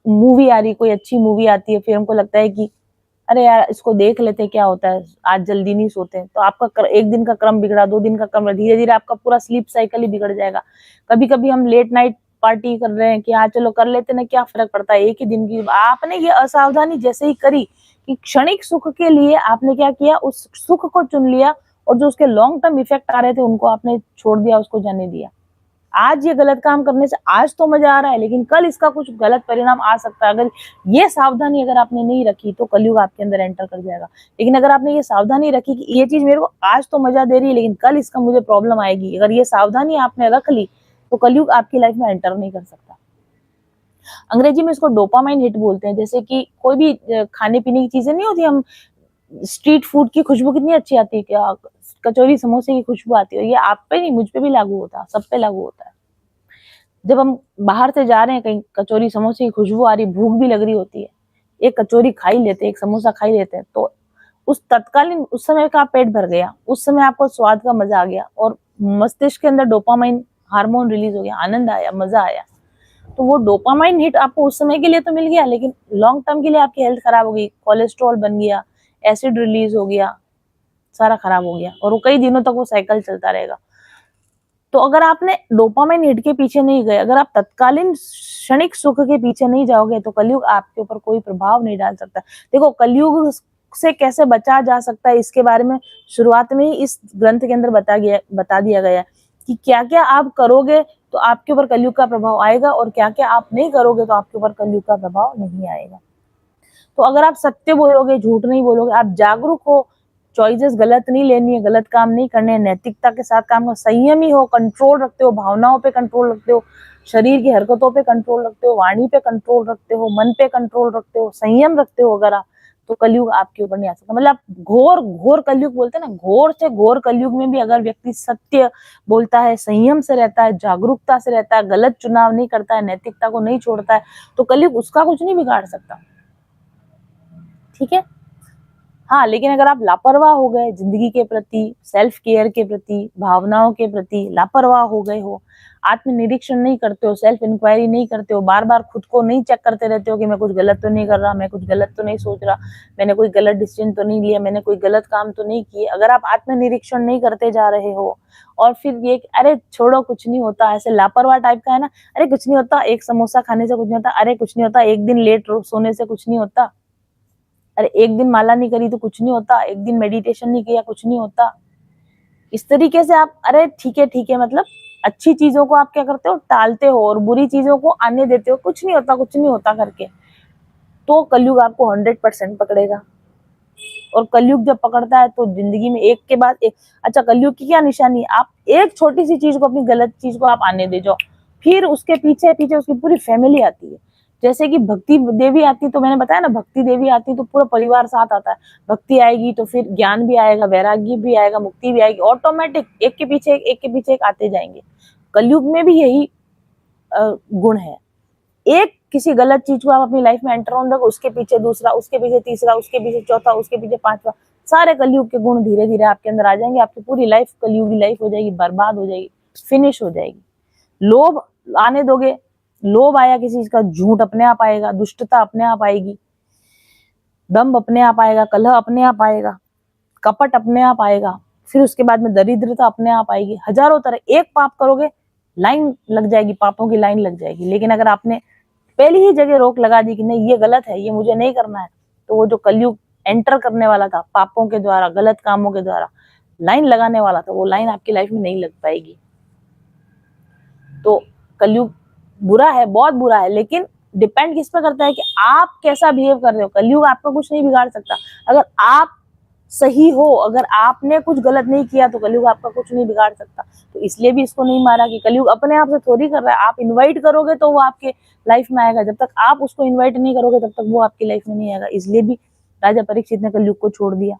मूवी आ रही, कोई अच्छी मूवी आती है, फिर हमको लगता है कि अरे यार इसको देख लेते क्या होता है, आज जल्दी नहीं सोते, तो आपका एक दिन का क्रम बिगड़ा, 2 दिन का क्रम, धीरे धीरे आपका पूरा स्लीप साइकिल ही बिगड़ जाएगा। कभी कभी हम लेट नाइट पार्टी कर रहे हैं कि हाँ चलो कर लेते ना, क्या फर्क पड़ता है, एक ही दिन की। आपने ये असावधानी जैसे ही करी कि क्षणिक सुख के लिए आपने क्या किया, उस सुख को चुन लिया और जो उसके लॉन्ग टर्म इफेक्ट आ रहे थे उनको आपने छोड़ दिया, उसको जाने दिया। आज ये गलत काम करने से आज तो मजा आ रहा है, लेकिन कल इसका कुछ गलत परिणाम आ सकता है। अगर ये सावधानी अगर आपने नहीं रखी तो कलयुग आपके अंदर एंटर कर जाएगा। लेकिन अगर आपने ये सावधानी रखी कि ये चीज मेरे को आज तो मजा दे रही है, लेकिन कल इसका मुझे प्रॉब्लम आएगी, अगर ये सावधानी आपने रख ली तो कलयुग आपकी लाइफ में एंटर नहीं कर सकता। अंग्रेजी में इसको डोपामाइन हिट बोलते हैं। जैसे कि कोई भी खाने पीने की चीजें नहीं होती, हम स्ट्रीट फूड की खुशबू कितनी अच्छी आती है, क्या कचौरी समोसे की खुशबू आती है, ये आप पे नहीं मुझ पे भी लागू होता है, सब पे लागू होता है। जब हम बाहर से जा रहे हैं कहीं, कचौरी समोसे की खुशबू आ रही, भूख भी लग रही होती है, एक कचौरी खा ही लेते हैं, एक समोसा खा ही लेते हैं, तो उस तत्कालीन उस समय का पेट भर गया, उस समय आपको स्वाद का मजा आ गया और मस्तिष्क के अंदर डोपामाइन हार्मोन रिलीज हो गया, आनंद आया, मजा आया। तो वो डोपामाइन हिट आपको उस समय के लिए तो मिल गया, लेकिन लॉन्ग टर्म के लिए आपकी हेल्थ खराब हो गई, कोलेस्ट्रॉल बन गया, एसिड रिलीज हो गया, सारा खराब हो गया और वो कई दिनों तक वो साइकिल चलता रहेगा। तो अगर आपने डोपामाइन हिट के पीछे नहीं गए, अगर आप तत्कालीन क्षणिक सुख के पीछे नहीं जाओगे तो कलयुग आपके ऊपर कोई प्रभाव नहीं डाल सकता। देखो कलयुग से कैसे बचा जा सकता है, इसके बारे में शुरुआत में ही इस ग्रंथ के अंदर बता दिया गया है कि क्या क्या आप करोगे तो आपके ऊपर कलयुग का प्रभाव आएगा और क्या क्या आप नहीं करोगे तो आपके ऊपर कलयुग का प्रभाव नहीं आएगा। तो अगर आप सत्य बोलोगे, झूठ नहीं बोलोगे, आप जागरूक हो, चॉइसेस गलत नहीं लेनी है, गलत काम नहीं करने हैं, नैतिकता के साथ काम कर, संयमी हो, कंट्रोल रखते हो, भावनाओं पे कंट्रोल रखते हो, शरीर की हरकतों पे कंट्रोल रखते हो, वाणी पे कंट्रोल रखते हो, मन पे कंट्रोल रखते हो, संयम रखते हो, अगर आप, तो कलयुग आपके ऊपर नहीं आ सकता। मतलब घोर घोर कलयुग बोलते हैं ना, घोर से घोर कलयुग में भी अगर व्यक्ति सत्य बोलता है, संयम से रहता है, जागरूकता से रहता है, गलत चुनाव नहीं करता है, नैतिकता को नहीं छोड़ता है, तो कलयुग उसका कुछ नहीं बिगाड़ सकता। ठीक है, हाँ, लेकिन अगर आप लापरवाह हो गए जिंदगी के प्रति, सेल्फ केयर के प्रति, भावनाओं के प्रति लापरवाह हो गए हो, आत्मनिरीक्षण नहीं करते हो, सेल्फ इंक्वायरी नहीं करते हो, बार बार खुद को नहीं चेक करते रहते हो कि मैं कुछ गलत तो नहीं कर रहा, मैं कुछ गलत तो नहीं सोच रहा, मैंने कोई गलत डिसीजन तो नहीं लिया, मैंने कोई गलत काम तो नहीं किए, अगर आप आत्मनिरीक्षण नहीं करते जा रहे हो और फिर ये अरे छोड़ो कुछ नहीं होता, ऐसे लापरवाह टाइप का है ना, अरे कुछ नहीं होता, एक समोसा खाने से कुछ नहीं होता, अरे कुछ नहीं होता, एक दिन लेट सोने से कुछ नहीं होता, अरे एक दिन माला नहीं करी तो कुछ नहीं होता, एक दिन मेडिटेशन नहीं किया कुछ नहीं होता, इस तरीके से आप अरे ठीक है मतलब अच्छी चीजों को आप क्या करते हो, टालते हो और बुरी चीजों को आने देते हो, कुछ नहीं होता करके, तो कलयुग आपको 100% पकड़ेगा। और कलयुग जब पकड़ता है तो जिंदगी में एक के बाद एक, अच्छा कलयुग की क्या निशानी, आप एक छोटी सी चीज को, अपनी गलत चीज को आप आने दे जाओ, फिर उसके पीछे पीछे उसकी पूरी फैमिली आती है। जैसे कि भक्ति देवी आती, तो मैंने बताया ना, भक्ति देवी आती तो पूरा परिवार साथ आता है, भक्ति आएगी तो फिर ज्ञान भी आएगा, वैराग्य भी आएगा, मुक्ति भी आएगी, ऑटोमेटिक एक के पीछे एक आते जाएंगे। कलयुग में भी यही गुण है, एक किसी गलत चीज को आप अपनी लाइफ में एंटर होने दोगे, उसके पीछे दूसरा, उसके पीछे तीसरा, उसके पीछे चौथा, उसके पीछे पांचवा, सारे कलयुग के गुण धीरे धीरे आपके अंदर आ जाएंगे। आपकी पूरी लाइफ कलयुगी लाइफ हो जाएगी, बर्बाद हो जाएगी, फिनिश हो जाएगी। लोभ आने दोगे, लोभ आया किसी चीज का, झूठ अपने आप आएगा, दुष्टता अपने आप आएगी, दम्भ अपने आप आएगा, कलह अपने आप आएगा, कपट अपने आप आएगा, फिर उसके बाद में दरिद्रता अपने आप आएगी। हजारों तरह, एक पाप करोगे लाइन लग जाएगी, पापों की लाइन लग जाएगी। लेकिन अगर आपने पहली ही जगह रोक लगा दी कि नहीं ये गलत है, ये मुझे नहीं करना है, तो वो जो कलयुग एंटर करने वाला था पापों के द्वारा, गलत कामों के द्वारा लाइन लगाने वाला था, वो लाइन आपकी लाइफ में नहीं लग पाएगी। तो कलयुग बुरा है, बहुत बुरा है, लेकिन डिपेंड किस पे करता है कि आप कैसा बिहेव कर रहे हो। कलयुग आपका कुछ नहीं बिगाड़ सकता। अगर आप सही हो, अगर आपने कुछ गलत नहीं किया तो कलयुग आपका कुछ नहीं बिगाड़ सकता। तो इसलिए भी इसको नहीं मारा कि कलयुग अपने आप से थोड़ी कर रहा है, आप इनवाइट करोगे तो वो आपके लाइफ में आएगा, जब तक आप उसको इनवाइट नहीं करोगे तब तक वो आपकी लाइफ में नहीं आएगा। इसलिए भी राजा परीक्षित ने कलयुग को छोड़ दिया।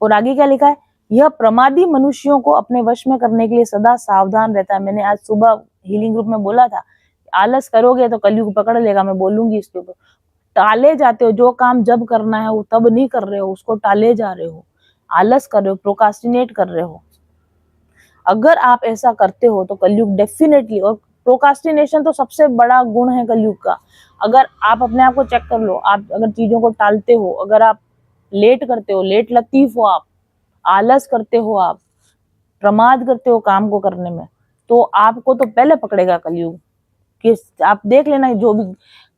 और आगे क्या लिखा है, यह प्रमादी मनुष्यों को अपने वश में करने के लिए सदा सावधान रहता है। मैंने आज सुबह हीलिंग ग्रुप में बोला था, आलस करोगे तो कलयुग पकड़ लेगा। मैं बोलूंगी इसके ऊपर। टाले जाते हो, जो काम जब करना है वो तब नहीं कर रहे हो, उसको टाले जा रहे हो, आलस कर रहे हो, प्रोकास्टिनेट कर रहे हो। अगर आप ऐसा करते हो तो कलयुग डेफिनेटली, और प्रोकास्टिनेशन तो सबसे बड़ा गुण है कलयुग का। अगर आप अपने आप को चेक कर लो, आप अगर चीजों को टालते हो, अगर आप लेट करते हो, लेट लतीफ हो, आप आलस करते हो, आप प्रमाद करते हो काम को करने में, तो आपको तो पहले पकड़ेगा कलयुग। कि आप देख लेना,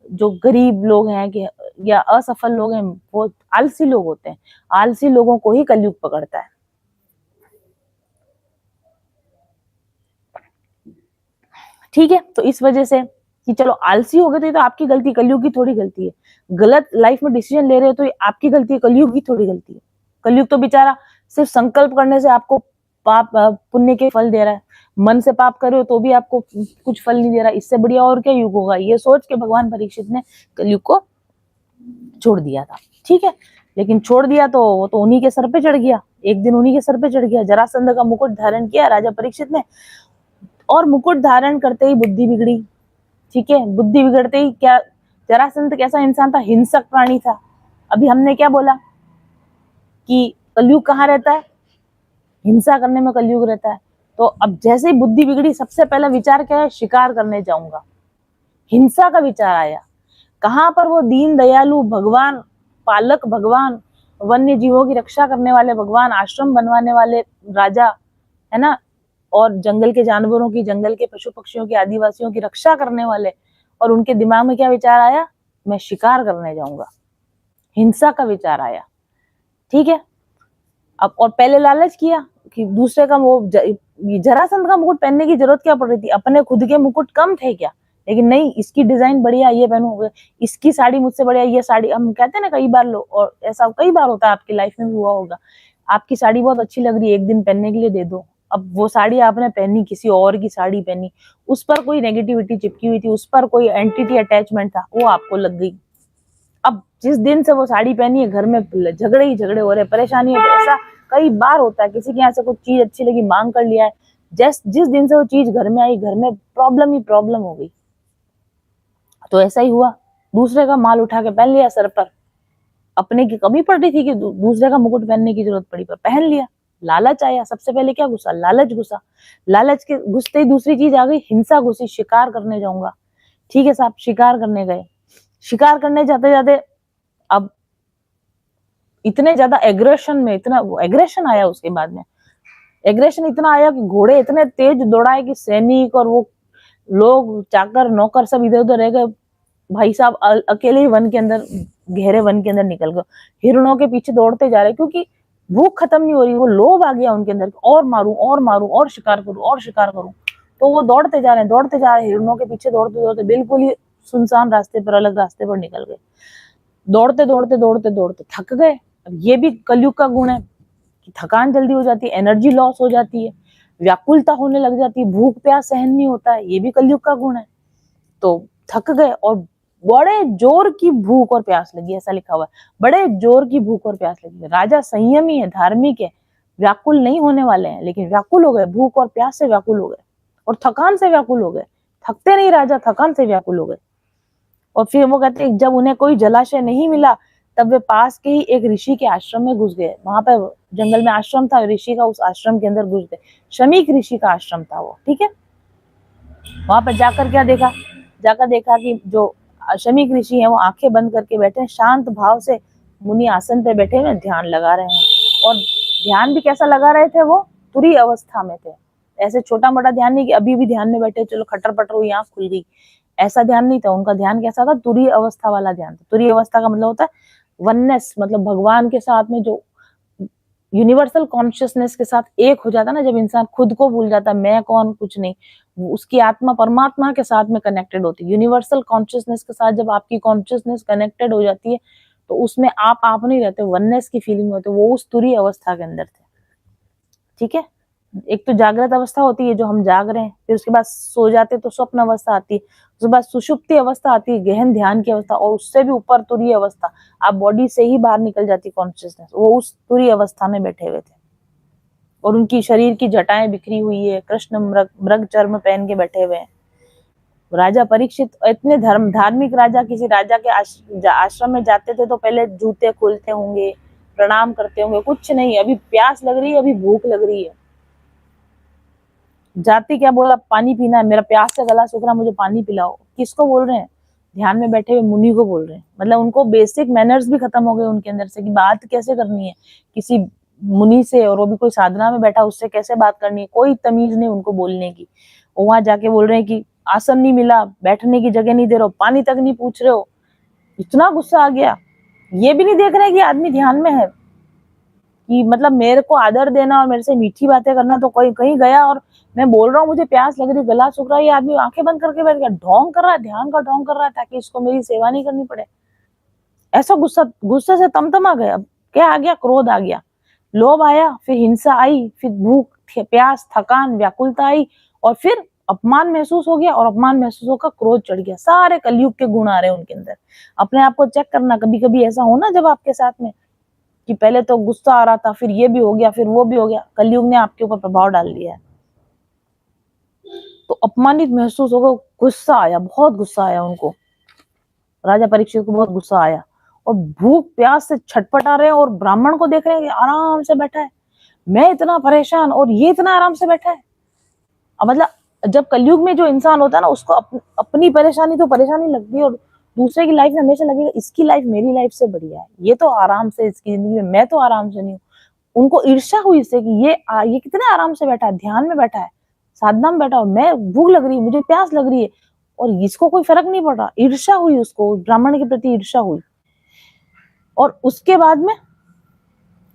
जो गरीब लोग हैं कि या असफल लोग हैं, वो आलसी लोग होते हैं। आलसी लोगों को ही कलयुग पकड़ता है। ठीक है, तो इस वजह से कि चलो आलसी हो गए तो ये तो आपकी गलती, कलयुग की थोड़ी गलती है। गलत लाइफ में डिसीजन ले रहे हो तो ये आपकी गलती है, कलयुग की थोड़ी गलती है। कलयुग तो बेचारा सिर्फ संकल्प करने से आपको पाप पुण्य के फल दे रहा है। मन से पाप कर रहे हो तो भी आपको कुछ फल नहीं दे रहा। इससे बढ़िया और क्या युग होगा, ये सोच के भगवान परीक्षित ने कलयुग को छोड़ दिया था। ठीक है, लेकिन छोड़ दिया तो वो तो उन्हीं के सर पे चढ़ गया, एक दिन उन्हीं के सर पे चढ़ गया। जरासंध का मुकुट धारण किया राजा परीक्षित ने, और मुकुट धारण करते ही बुद्धि बिगड़ी। ठीक है, बुद्धि बिगड़ते ही क्या, जरासंध कैसा इंसान था, हिंसक प्राणी था। अभी हमने क्या बोला कि कलयुग कहाँ रहता है, हिंसा करने में कलयुग रहता है। तो अब जैसे ही बुद्धि बिगड़ी, सबसे पहला विचार क्या है, शिकार करने जाऊंगा, हिंसा का विचार आया। कहां पर वो दीन दयालु भगवान, पालक भगवान, वन्य जीवों की रक्षा करने वाले भगवान, आश्रम बनवाने वाले राजा, है ना, और जंगल के जानवरों की, जंगल के पशु पक्षियों की, आदिवासियों की रक्षा करने वाले, और उनके दिमाग में क्या विचार आया, मैं शिकार करने जाऊंगा, हिंसा का विचार आया। ठीक है, अब और पहले लालच किया कि दूसरे का वो जरासंध का मुकुट पहनने की जरूरत क्या पड़ रही थी, अपने खुद के मुकुट कम थे क्या, लेकिन नहीं, इसकी डिजाइन बढ़िया, ये पहनूंगा, इसकी साड़ी मुझसे बढ़िया, ये साड़ी। हम कहते हैं ना कई बार लोग, और ऐसा कई बार होता है, आपकी लाइफ में भी हुआ होगा, आपकी साड़ी बहुत अच्छी लग रही है, एक दिन पहनने के लिए दे दो, अब वो साड़ी आपने पहनी, किसी और की साड़ी पहनी, उस पर कोई नेगेटिविटी चिपकी हुई थी, उस पर कोई एंटिटी अटैचमेंट था, वो आपको लग गई। अब जिस दिन से वो साड़ी पहनी है, घर में झगड़े ही झगड़े हो रहे, परेशानी हो रही। ऐसा कई बार होता है, किसी के यहाँ से कुछ चीज अच्छी लगी, मांग कर लिया है, जिस दिन से वो चीज घर में आई, घर में प्रॉब्लम ही प्रॉब्लम हो गई। तो ऐसा ही हुआ, दूसरे का माल उठा के पहन लिया सर पर, अपने की कमी पड़ रही थी कि दूसरे का मुकुट पहनने की जरूरत पड़ी, पर पहन लिया। लालच आया, सबसे पहले क्या घुसा, लालच घुसा। लालच के घुसते ही दूसरी चीज आ गई, हिंसा घुसी, शिकार करने जाऊंगा। ठीक है साहब, शिकार करने गए, शिकार करने जाते जाते अब इतने ज्यादा एग्रेशन में, इतना एग्रेशन आया, उसके बाद में एग्रेशन इतना आया कि घोड़े इतने तेज दौड़ाए कि सैनिक और वो लोग, चाकर नौकर सब इधर उधर रह गए। भाई साहब अकेले ही वन के अंदर, गहरे वन के अंदर निकल गए, हिरणों के पीछे दौड़ते जा रहे, क्योंकि भूख खत्म नहीं हो रही, वो लोभ आ गया उनके अंदर, और मारूं और मारूं और शिकार करूं और शिकार करूं। तो वो दौड़ते जा रहे हैं, दौड़ते जा रहे हैं, हिरणों के पीछे दौड़ते दौड़ते बिल्कुल ही सुनसान रास्ते पर, अलग रास्ते पर निकल गए। दौड़ते दौड़ते दौड़ते दौड़ते थक गए। अब ये भी कलयुग का गुण है कि थकान जल्दी हो जाती है, एनर्जी लॉस हो जाती है, व्याकुलता होने लग जाती है, भूख प्यास सहन नहीं होता है, ये भी कलयुग का गुण है। तो थक गए और बड़े जोर की भूख और प्यास लगी, ऐसा लिखा हुआ है, बड़े जोर की भूख और प्यास लगी। राजा संयमी है, धार्मिक है, व्याकुल नहीं होने वाले हैं, लेकिन व्याकुल हो गए, भूख और प्यास से व्याकुल हो गए, और थकान से व्याकुल हो गए। थकते नहीं राजा, थकान से व्याकुल हो गए। और फिर वो कहते हैं जब उन्हें कोई जलाशय नहीं मिला तब वे पास के ही एक ऋषि के आश्रम में घुस गए। वहां पे जंगल में आश्रम था ऋषि का, उस आश्रम के अंदर घुस गए। शमीक ऋषि का आश्रम था वो, ठीक है। वहां पर जाकर क्या देखा, जाकर देखा कि जो शमीक ऋषि हैं वो आंखें बंद करके बैठे हैं, शांत भाव से मुनि आसन पे बैठे हुए ध्यान लगा रहे हैं। और ध्यान भी कैसा लगा रहे थे, वो तुरी अवस्था में थे। ऐसे छोटा मोटा ध्यान नहीं कि अभी भी ध्यान में बैठे चलो खटर पटर हुई आंख खुल गई, ऐसा ध्यान नहीं था। उनका ध्यान कैसा था, तुरी अवस्था वाला ध्यान था। तुरी अवस्था का मतलब होता है वननेस, मतलब भगवान के साथ में जो यूनिवर्सल कॉन्शियसनेस के साथ एक हो जाता है ना, जब इंसान खुद को भूल जाता है, मैं कौन कुछ नहीं, उसकी आत्मा परमात्मा के साथ में कनेक्टेड होती है। यूनिवर्सल कॉन्शियसनेस के साथ जब आपकी कॉन्शियसनेस कनेक्टेड हो जाती है तो उसमें आप नहीं रहते, वननेस की फीलिंग होती है। वो उस तुरी अवस्था के अंदर थे, ठीक है। एक तो जागृत अवस्था होती है जो हम जाग रहे हैं, फिर उसके बाद सो जाते तो स्वप्न अवस्था आती है, उसके बाद सुषुप्ति अवस्था आती है, गहन ध्यान की अवस्था, और उससे भी ऊपर तुरीय अवस्था, आप बॉडी से ही बाहर निकल जाती कॉन्शियसनेस। वो उस तुरीय अवस्था में बैठे हुए थे और उनकी शरीर की जटाएं बिखरी हुई है, कृष्ण मृग चर्म पहन के बैठे हुए हैं। राजा परीक्षित इतने धार्मिक राजा, किसी राजा के आश्रम में जाते थे तो पहले जूते खोलते होंगे, प्रणाम करते होंगे, कुछ नहीं। अभी प्यास लग रही है, अभी भूख लग रही है, जाति क्या बोला, पानी पीना है, मेरा प्यास से गला सूख रहा, मुझे पानी पिलाओ। किसको बोल रहे हैं, ध्यान में बैठे हुए मुनि को बोल रहे हैं। मतलब उनको बेसिक मैनर्स भी खत्म हो गए उनके अंदर से कि बात कैसे करनी है किसी मुनि से, और वो भी कोई साधना में बैठा उससे कैसे बात करनी है, कोई तमीज नहीं उनको बोलने की। वहां जाके बोल रहे हैं कि आसन नहीं मिला, बैठने की जगह नहीं दे रहे हो, पानी तक नहीं पूछ रहे हो। इतना गुस्सा आ गया, ये भी नहीं देख रहे कि आदमी ध्यान में है, कि मतलब मेरे को आदर देना और मेरे से मीठी बातें करना, तो कोई कहीं गया और मैं बोल रहा हूँ मुझे प्यास लग रही, गला सूख रहा है, ये आदमी आंखें बंद करके बैठ गया, ढोंग कर रहा है, ध्यान का ढोंग कर रहा है ताकि इसको मेरी सेवा नहीं करनी पड़े। ऐसा गुस्सा, गुस्से से तमतमा गया। क्या आ गया, क्रोध आ गया, लोभ आया, फिर हिंसा आई, फिर भूख, प्यास, थकान, व्याकुलता आई, और फिर अपमान महसूस हो गया, और अपमान महसूस होकर क्रोध चढ़ गया। सारे कलयुग के गुण आ रहे हैं उनके अंदर। अपने आप को चेक करना, कभी कभी ऐसा हो ना जब आपके साथ में कि पहले तो गुस्सा आ रहा था, फिर ये भी हो गया, फिर वो भी हो गया, कलयुग ने आपके ऊपर प्रभाव डाल दिया है। तो अपमानित महसूस होगा, गुस्सा आया, बहुत गुस्सा आया उनको, राजा परीक्षित को बहुत गुस्सा आया, और भूख प्यास से छटपटा रहे हैं, और ब्राह्मण को देख रहे हैं कि आराम से बैठा है, मैं इतना परेशान और ये इतना आराम से बैठा है। अब मतलब जब कलयुग में जो इंसान होता है ना, उसको अपनी परेशानी तो परेशानी लगती है, और दूसरे की लाइफ में हमेशा लगेगा इसकी लाइफ मेरी लाइफ से बढ़िया है, ये तो आराम से इसकी जिंदगी में, मैं तो आराम से नहीं हूँ। उनको ईर्ष्या हुई इससे कि ये कितने आराम से बैठा है, ध्यान में बैठा है, साधना में बैठा हो, मैं भूख लग रही है, मुझे प्यास लग रही है, और इसको कोई फर्क नहीं पड़ रहा। ईर्ष्या हुई उसको, ब्राह्मण के प्रति ईर्ष्या हुई, और उसके बाद में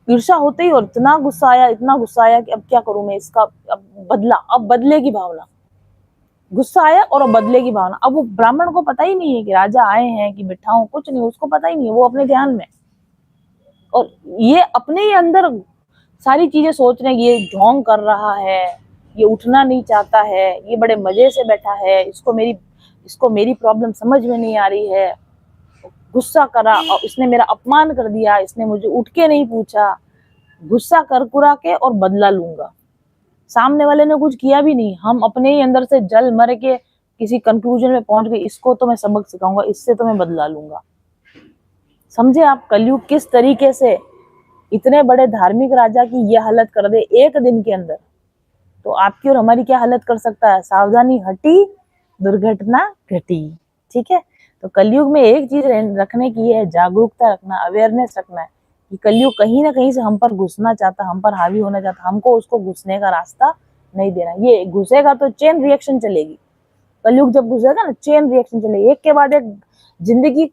ईर्ष्या होते ही और इतना गुस्सा आया, इतना गुस्सा आया कि अब क्या करूं मैं इसका, अब बदला, अब बदले की भावना, गुस्सा आया और अब बदले की भावना। अब वो ब्राह्मण को पता ही नहीं है कि राजा आए हैं कि बिठाऊं, कुछ नहीं, उसको पता ही नहीं है, वो अपने ध्यान में, और ये अपने ही अंदर सारी चीजें सोच रहे हैं, ये ढोंग कर रहा है, ये उठना नहीं चाहता है, ये बड़े मजे से बैठा है, इसको मेरी प्रॉब्लम समझ में नहीं आ रही है, गुस्सा करा और इसने मेरा अपमान कर दिया, इसने मुझे उठ के नहीं पूछा, गुस्सा कर कुरा के और बदला लूंगा। सामने वाले ने कुछ किया भी नहीं, हम अपने ही अंदर से जल मर के किसी कंक्लूजन में पहुंच गए, इसको तो मैं सबक सिखाऊंगा, इससे तो मैं बदला लूंगा। समझे आप कलयुग किस तरीके से इतने बड़े धार्मिक राजा की ये हालत कर दे एक दिन के अंदर, तो आपकी और हमारी क्या हालत कर सकता है। सावधानी हटी, दुर्घटना घटी, ठीक है। तो कलयुग में एक चीज रखने की है, जागरूकता रखना, अवेयरनेस रखना है कि कलयुग कहीं ना कहीं से हम पर घुसना चाहता, हम पर हावी होना चाहता, हमको उसको घुसने का रास्ता नहीं देना। ये घुसेगा तो चेन रिएक्शन चलेगी, कलयुग जब घुसेगा ना चेन रिएक्शन चलेगी, एक के बाद एक जिंदगी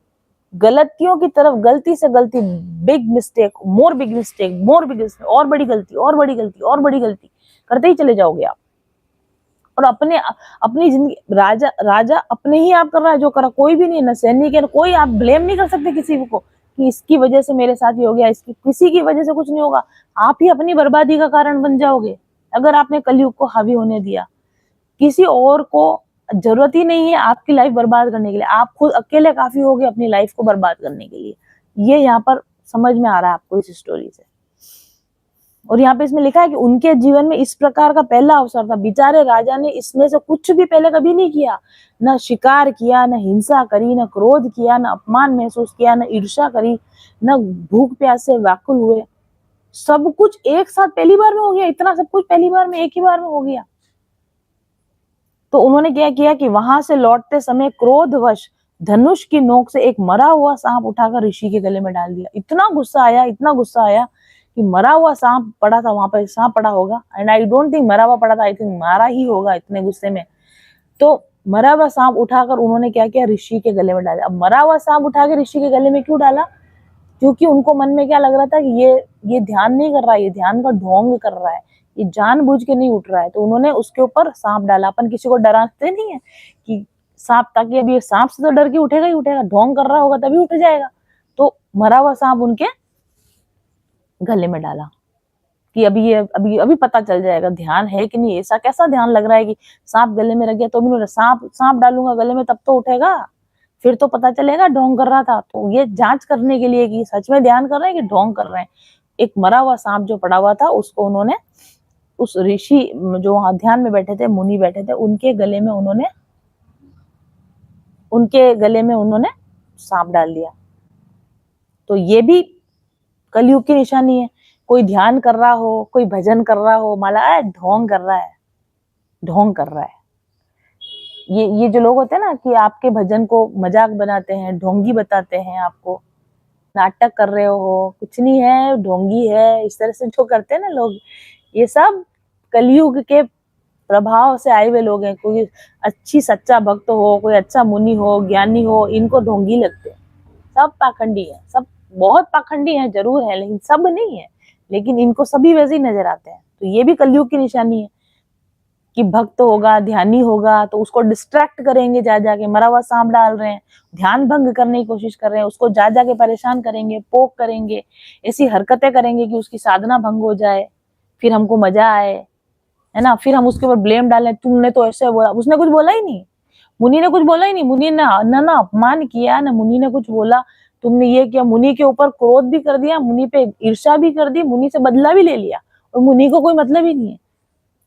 गलतियों की तरफ, गलती से गलती, बिग मिस्टेक, मोर बिग मिस्टेक, मोर बिग मिस्टेक, और बड़ी गलती, और बड़ी गलती, और बड़ी गलती करते ही चले जाओगे आप। और अपनी जिंदगी, राजा अपने ही आप कर रहा है जो करा, कोई भी नहीं, न सैनिक है, कोई, आप ब्लेम नहीं कर सकते किसी को कि इसकी वजह से मेरे साथ ये हो गया, इसकी किसी की वजह से कुछ नहीं होगा, आप ही अपनी बर्बादी का कारण बन जाओगे अगर आपने कलयुग को हावी होने दिया। किसी और को जरूरत ही नहीं है आपकी लाइफ बर्बाद करने के लिए, आप खुद अकेले काफी हो गए अपनी लाइफ को बर्बाद करने के लिए। ये यहाँ पर समझ में आ रहा है आपको इस स्टोरी से। और यहाँ पे इसमें लिखा है कि उनके जीवन में इस प्रकार का पहला अवसर था। बेचारे राजा ने इसमें से कुछ भी पहले कभी नहीं किया, न शिकार किया, न हिंसा करी, न क्रोध किया, न अपमान महसूस किया, न ईर्ष्या करी, न भूख प्यास से व्याकुल हुए। सब कुछ एक साथ पहली बार में हो गया, इतना सब कुछ पहली बार में, एक ही बार में हो गया। तो उन्होंने क्या किया कि वहां से लौटते समय क्रोधवश धनुष की नोक से एक मरा हुआ सांप उठाकर ऋषि के गले में डाल दिया। इतना गुस्सा आया, इतना गुस्सा आया कि मरा हुआ सांप पड़ा था वहां पर, सांप पड़ा होगा, एंड आई डोंट थिंक मरा हुआ पड़ा था, आई थिंक मारा ही होगा इतने गुस्से में। तो मरा हुआ सांप उठाकर उन्होंने क्या किया, ऋषि के गले में डाला। अब मरा हुआ सांप उठा के ऋषि के गले में क्यों डाला? क्योंकि उनको मन में क्या लग रहा था कि ये ध्यान नहीं कर रहा है, ये ध्यान का ढोंग कर रहा है, ये जानबूझ के नहीं उठ रहा है। तो उन्होंने उसके ऊपर सांप डाला। अपन किसी को डराते नहीं है कि सांप, ताकि अभी सांप से तो डर के उठेगा ही उठेगा, ढोंग कर रहा होगा तभी उठ जाएगा। तो मरा हुआ सांप उनके गले में डाला कि अभी पता चल जाएगा ध्यान है कि नहीं। ऐसा कैसा ध्यान लग रहा है कि सांप गले में रख गया, तो भी उन्होंने सांप डालूंगा गले में तब तो उठेगा, फिर तो पता चलेगा ढोंग कर रहा था। तो ये जांच करने के लिए कि सच में ध्यान कर रहे हैं कि ढोंग कर रहे हैं, एक मरा हुआ सांप जो पड़ा हुआ था उसको उन्होंने, उस ऋषि जो वहां ध्यान में बैठे थे, मुनि बैठे थे, उनके गले में उन्होंने सांप डाल दिया। तो ये भी कलयुग की निशानी है। कोई ध्यान कर रहा हो, कोई भजन कर रहा हो, माला ढोंग कर रहा है, ढोंग कर रहा है। ये जो लोग होते हैं ना कि आपके भजन को मजाक बनाते हैं, ढोंगी बताते हैं, आपको नाटक कर रहे हो, कुछ नहीं है, ढोंगी है, इस तरह से जो करते हैं ना लोग, ये सब कलयुग के प्रभाव से आए हुए लोग हैं। कोई अच्छी सच्चा भक्त हो, कोई अच्छा मुनि हो, ज्ञानी हो, इनको ढोंगी लगते हैं। सब पाखंडी है, सब बहुत पाखंडी है जरूर है, लेकिन सब नहीं है, लेकिन इनको सभी वैसे ही नजर आते हैं। तो ये भी कलयुग की निशानी है कि भक्त होगा, ध्यानी होगा, तो उसको डिस्ट्रैक्ट करेंगे, जा जाके मरा हुआ सांप डाल रहे हैं, ध्यान भंग करने की कोशिश कर रहे हैं, उसको जा जाके परेशान करेंगे, पोक करेंगे, ऐसी हरकतें करेंगे कि उसकी साधना भंग हो जाए, फिर हमको मजा आए, है ना, फिर हम उसके ऊपर ब्लेम डालें, तुमने तो ऐसे बोला। उसने कुछ बोला ही नहीं, मुनि ने कुछ बोला ही नहीं, मुनि ने ना अपमान किया, ना मुनि ने कुछ बोला, तुमने ये किया, मुनि के ऊपर क्रोध भी कर दिया, मुनि पे ईर्ष्या भी कर दी, मुनि से बदला भी ले लिया, और मुनि को कोई मतलब ही नहीं है।